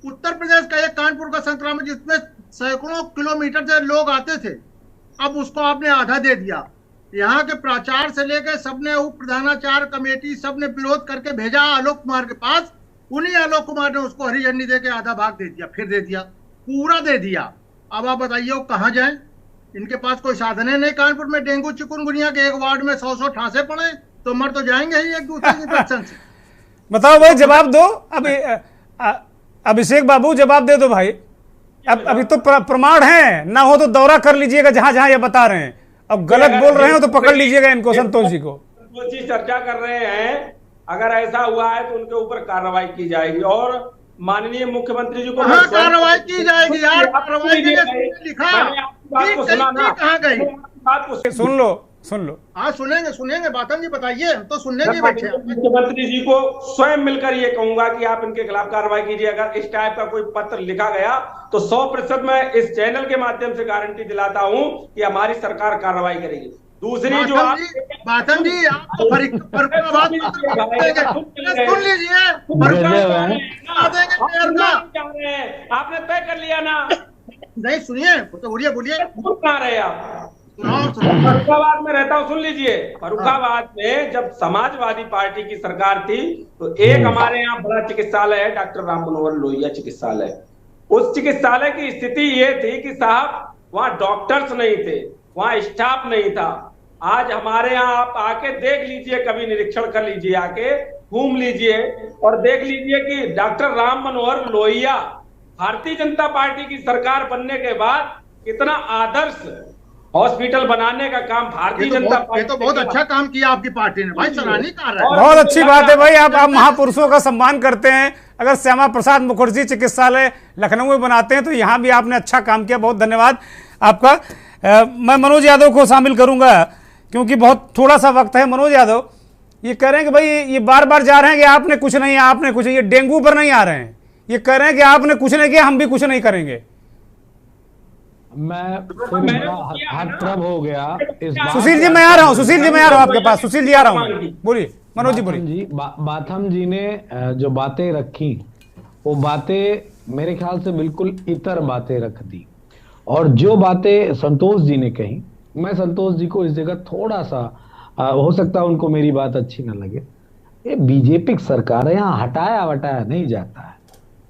उत्तर प्रदेश का एक कानपुर का संक्रामक जिसमें सैकड़ों किलोमीटर से लोग आते थे, अब उसको आपने आधा दे दिया। यहाँ के प्राचार्य से लेकर सबने, उप प्रधानाचार्य कमेटी सबने विरोध करके भेजा आलोक कुमार के पास। उन्हीं आलोक कुमार ने उसको हरी झंडी दे के आधा भाग दे दिया, फिर दे दिया, पूरा दे दिया। अब आप बताइए वो कहाँ जाए? इनके पास कोई साधन है नहीं। कानपुर में डेंगू चिकुनगुनिया के एक वार्ड में 100 ठासे पड़े तो मर तो जाएंगे ही एक दूसरे इन्फेक्शन से। बताओ भाई, जवाब दो। अभिषेक बाबू जवाब दे दो भाई। अभी तो प्रमाण है, ना हो तो दौरा कर लीजिएगा जहां जहां ये बता रहे हैं। अब गलत बोल रहे हो तो पकड़ लीजिएगा इनको, संतोष जी को। चर्चा कर रहे हैं, अगर ऐसा हुआ है तो उनके ऊपर कार्रवाई की जाएगी और माननीय मुख्यमंत्री जी को कार्रवाई की जाएगी यार। कार्रवाई के लिए लिखा, कहाँ गई? सुन लो। हाँ सुनेंगे बातन जी, बताइए, हम तो सुनने के बैठे हैं। मुख्यमंत्री जी को स्वयं मिलकर ये कहूंगा कि आप इनके खिलाफ कार्रवाई कीजिए। अगर इस टाइप का कोई पत्र लिखा गया तो 100% मैं इस चैनल के माध्यम से गारंटी दिलाता हूं कि हमारी सरकार कार्रवाई करेगी। दूसरी जो बातन जी, आप सुन लीजिए, आपने तय कर लिया ना? नहीं सुनिए, तो बोलिए कहाँ रहे आप? फर्रुखाबाद में रहता हूँ, सुन लीजिए। फर्रुखाबाद में जब समाजवादी पार्टी की सरकार थी तो एक हमारे यहाँ बड़ा चिकित्सालय है, डॉक्टर राम मनोहर लोहिया चिकित्सालय। उस चिकित्सालय की स्थिति ये थी कि साहब वहाँ डॉक्टर्स नहीं थे, वहाँ स्टाफ नहीं था। आज हमारे यहाँ आप आके देख लीजिए, कभी निरीक्षण कर लीजिए, आके घूम लीजिए और देख लीजिए कि डॉक्टर राम मनोहर लोहिया भारतीय जनता पार्टी की सरकार बनने के बाद कितना आदर्श हॉस्पिटल बनाने का काम भारतीय जनता पार्टी। ये तो बहुत अच्छा काम किया आपकी पार्टी ने भाई, सराहनीय कार्य है। बहुत अच्छी बात है भाई, आप महापुरुषों का सम्मान करते हैं। अगर श्यामा प्रसाद मुखर्जी चिकित्सालय लखनऊ में बनाते हैं तो यहाँ भी आपने अच्छा काम किया, बहुत धन्यवाद आपका। मैं मनोज यादव को शामिल करूंगा क्योंकि बहुत थोड़ा सा वक्त है। मनोज यादव ये कह रहे हैं कि भाई ये बार बार जा रहे हैं कि आपने कुछ नहीं, आपने कुछ, ये डेंगू पर नहीं आ रहे हैं, ये कह रहे हैं कि आपने कुछ नहीं किया, हम भी कुछ नहीं करेंगे। मैं हतप्रभ हो गया इस बात। सुशील जी मैं आ रहा हूँ, सुशील जी मैं आ रहा हूँ आपके पास, सुशील जी आ रहा हूँ, बोलिए मनोज जी बोलिए। बाथम जी ने जो बातें रखी वो बातें मेरे ख्याल से बिल्कुल इतर बातें रख दी, और जो बातें संतोष जी ने कही, मैं संतोष जी को इस जगह थोड़ा सा हो सकता है उनको मेरी बात अच्छी ना लगे, ये बीजेपी की सरकार है, यहाँ हटाया वटाया नहीं जाता है।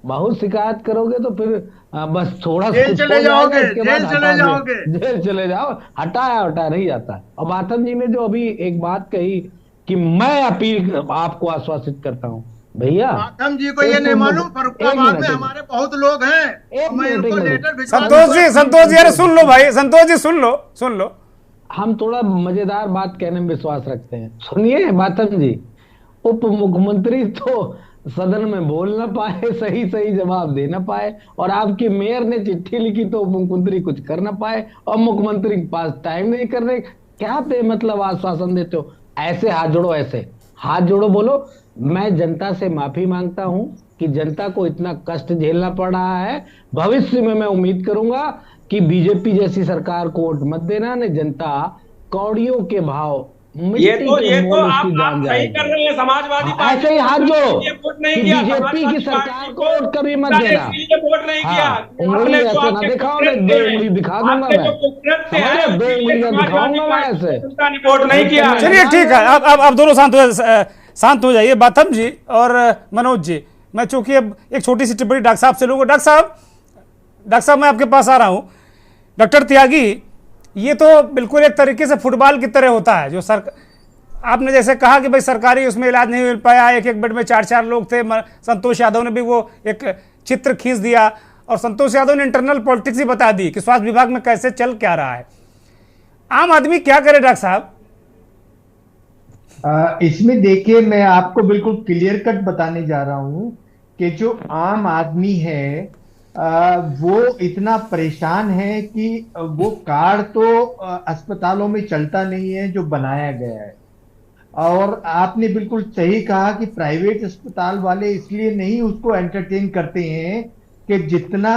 बहुत शिकायत करोगे तो फिर बस थोड़ा जेल चले जाओगे, जेल चले जाओगे, जेल चले जाओ, हटाया वटाया नहीं जाता है। और बाथम जी ने जो अभी एक बात कही कि मैं अपील आपको आश्वासित करता हूँ, भैया बाथम जी को ये नहीं मालूम फर्रुखाबाद में हमारे बहुत लोग हैं, मैं इनको लेटर भिजवा। संतोष जी अरे सुन लो भाई, संतोष जी सुन लो, हम थोड़ा मजेदार बात कहने में विश्वास रखते हैं। सुनिए बाथम जी, उप मुख्यमंत्री तो सदन में बोल ना पाए, सही जवाब दे ना पाए, और आपकी मेयर ने चिट्ठी लिखी तो मुख्यमंत्री कुछ कर ना पाए, और मुख्यमंत्री के पास टाइम नहीं कर रहे। क्या पे मतलब आश्वासन देते हो? ऐसे हाथ जोड़ो, ऐसे हाथ जोड़ो, बोलो मैं जनता से माफी मांगता हूं कि जनता को इतना कष्ट झेलना पड़ रहा है। भविष्य में मैं उम्मीद करूंगा कि बीजेपी जैसी सरकार को वोट मत देना, ने जनता कौड़ियों के भाव ये तो आप सही कर रहे हैं। समाजवादी पार्टी ऐसे ही हाथ जोड़ो वोट नहीं किया, बीजेपी की सरकार को वोट कभी मत देना। वोट नहीं किया, उंगली ऐसे ना दिखाओ, दो उंगली दिखा दूंगा मैं, दो उंगलियां दिखाऊंगा मैं ऐसे। वोट नहीं किया। चलिए ठीक है, अब दोनों शांत हो जाइए, बाथम जी और मनोज जी। मैं चूंकि अब एक छोटी सी टिप्पणी डॉक्टर साहब से लूंगा। डॉक्टर साहब मैं आपके पास आ रहा हूं। डॉक्टर त्यागी, ये तो बिल्कुल एक तरीके से फुटबॉल की तरह होता है, जो आपने जैसे कहा कि भाई सरकारी उसमें इलाज नहीं मिल पाया, एक बेड में 4 लोग थे। संतोष यादव ने भी वो एक चित्र खींच दिया, और संतोष यादव ने इंटरनल पॉलिटिक्स ही बता दी कि स्वास्थ्य विभाग में कैसे चल क्या रहा है। आम आदमी क्या करे डॉक्टर साहब? इसमें देखिए, मैं आपको बिल्कुल क्लियर कट बताने जा रहा हूं कि जो आम आदमी है वो इतना परेशान है कि वो कार्ड तो अस्पतालों में चलता नहीं है जो बनाया गया है। और आपने बिल्कुल सही कहा कि प्राइवेट अस्पताल वाले इसलिए नहीं उसको एंटरटेन करते हैं कि जितना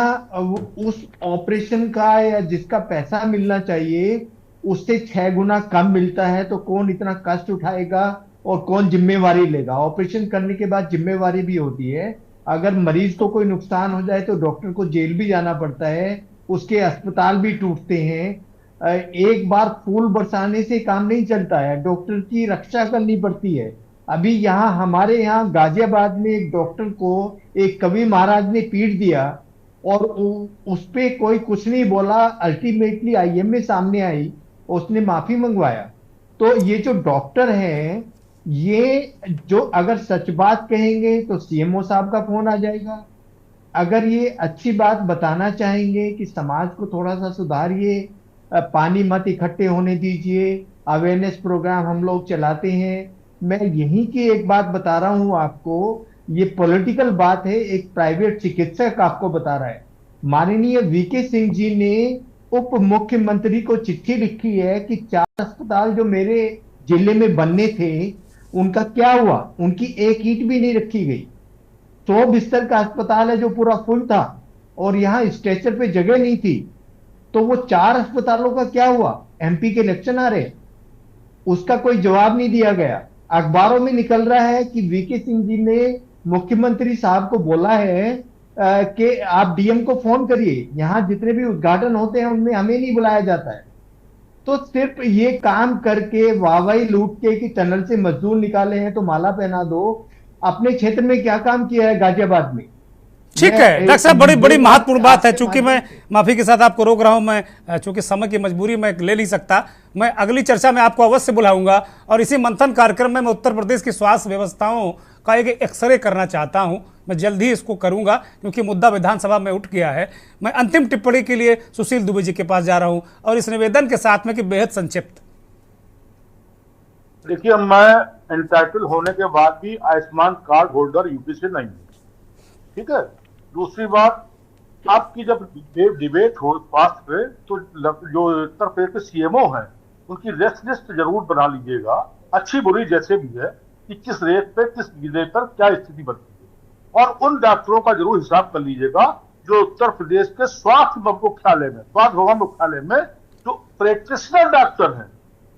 उस ऑपरेशन का या जिसका पैसा मिलना चाहिए उससे 6 गुना कम मिलता है, तो कौन इतना कष्ट उठाएगा और कौन जिम्मेवारी लेगा। ऑपरेशन करने के बाद जिम्मेवारी भी होती है, अगर मरीज को कोई नुकसान हो जाए तो डॉक्टर को जेल भी जाना पड़ता है, उसके अस्पताल भी टूटते हैं। एक बार फूल बरसाने से काम नहीं चलता है, डॉक्टर की रक्षा करनी पड़ती है। अभी यहाँ हमारे यहाँ गाजियाबाद में एक डॉक्टर को एक कवि महाराज ने पीट दिया और उस पे कोई कुछ नहीं बोला। अल्टीमेटली आईएमए सामने आई, उसने माफी मंगवाया। तो ये जो डॉक्टर हैं, ये जो अगर सच बात कहेंगे तो सीएमओ साहब का फोन आ जाएगा। अगर ये अच्छी बात बताना चाहेंगे कि समाज को थोड़ा सा सुधारिए, पानी मत इकट्ठे होने दीजिए, अवेयरनेस प्रोग्राम हम लोग चलाते हैं। मैं यहीं की एक बात बता रहा हूं आपको, ये पॉलिटिकल बात है। एक प्राइवेट चिकित्सक आपको बता रहा है, माननीय वीके सिंह जी ने उप मुख्यमंत्री को चिट्ठी लिखी है कि 4 अस्पताल जो मेरे जिले में बनने थे उनका क्या हुआ, उनकी एक ईंट भी नहीं रखी गई। 100 बिस्तर का अस्पताल है जो पूरा फुल था और यहाँ स्ट्रेचर पे जगह नहीं थी, तो वो 4 अस्पतालों का क्या हुआ। एमपी के इलेक्शन आ रहे, उसका कोई जवाब नहीं दिया गया। अखबारों में निकल रहा है कि वीके सिंह जी ने मुख्यमंत्री साहब को बोला है कि आप डीएम को फोन करिए, यहाँ जितने भी उद्घाटन होते हैं उनमें हमें नहीं बुलाया जाता है। तो सिर्फ ये काम करके वाहवाही लूट के कि टनल से मजदूर निकाले हैं तो माला पहना दो। अपने क्षेत्र में क्या काम किया है गाजियाबाद में? ठीक है डॉक्टर साहब, बड़ी बड़ी महत्वपूर्ण बात है। चूंकि मैं माफी के साथ आपको रोक रहा हूं, मैं चूंकि समय की मजबूरी में ले नहीं सकता, मैं अगली चर्चा में आपको अवश्य बुलाऊंगा और इसी मंथन कार्यक्रम में मैं उत्तर प्रदेश की स्वास्थ्य व्यवस्थाओं का एक एक्सरे करना चाहता हूं। मैं जल्द ही इसको करूंगा क्योंकि मुद्दा विधानसभा में उठ गया है। मैं अंतिम टिप्पणी के लिए सुशील दुबे जी के पास जा रहा हूं और इस निवेदन के साथ में कि बेहद संक्षिप्त। देखिए, मैं एंटाइटल होने के बाद भी आयुष्मान कार्ड होल्डर यूपी से नहीं हूँ, ठीक है। दूसरी बात, आपकी जब डिबेट हो स्वास्थ्य पे तो जो उत्तर प्रदेश के सीएमओ हैं उनकी रेस्ट लिस्ट जरूर बना लीजिएगा, अच्छी बुरी जैसे भी है, कि किस रेट पे किस जिले पर क्या स्थिति बनती है, और उन डॉक्टरों का जरूर हिसाब कर लीजिएगा जो उत्तर प्रदेश के स्वास्थ्य मुख्यालय में, स्वास्थ्य भवन मुख्यालय में जो प्रैक्टिशनर डॉक्टर हैं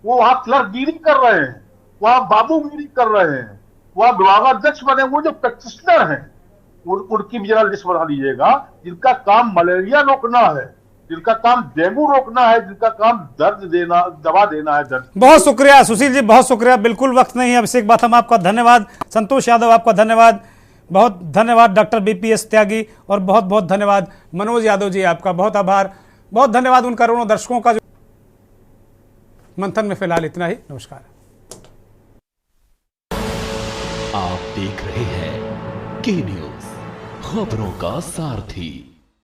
वो वहां क्लर्कगिरी कर रहे हैं, वहां बाबूगिरी कर रहे हैं, वहां विभागाध्यक्ष बने हुए जो प्रैक्टिशनर हैं उनकी भी जरा लिस्ट बना लीजिएगा, जिनका काम मलेरिया रोकना है, जिनका काम डेंगू रोकना है, जिनका काम दर्द देना, दवा देना है दर्द। बहुत शुक्रिया सुशील जी, बहुत शुक्रिया। बिल्कुल वक्त नहीं है, अभिषेक बाथम आपका धन्यवाद, संतोष यादव आपका धन्यवाद, बहुत धन्यवाद डॉक्टर बीपीएस त्यागी, और बहुत बहुत धन्यवाद मनोज यादव जी, आपका बहुत आभार, बहुत धन्यवाद उन करोड़ों दर्शकों का जो मंथन में। फिलहाल इतना ही, नमस्कार। आप देख रहे हैं के न्यूज़, खबरों का सारथी।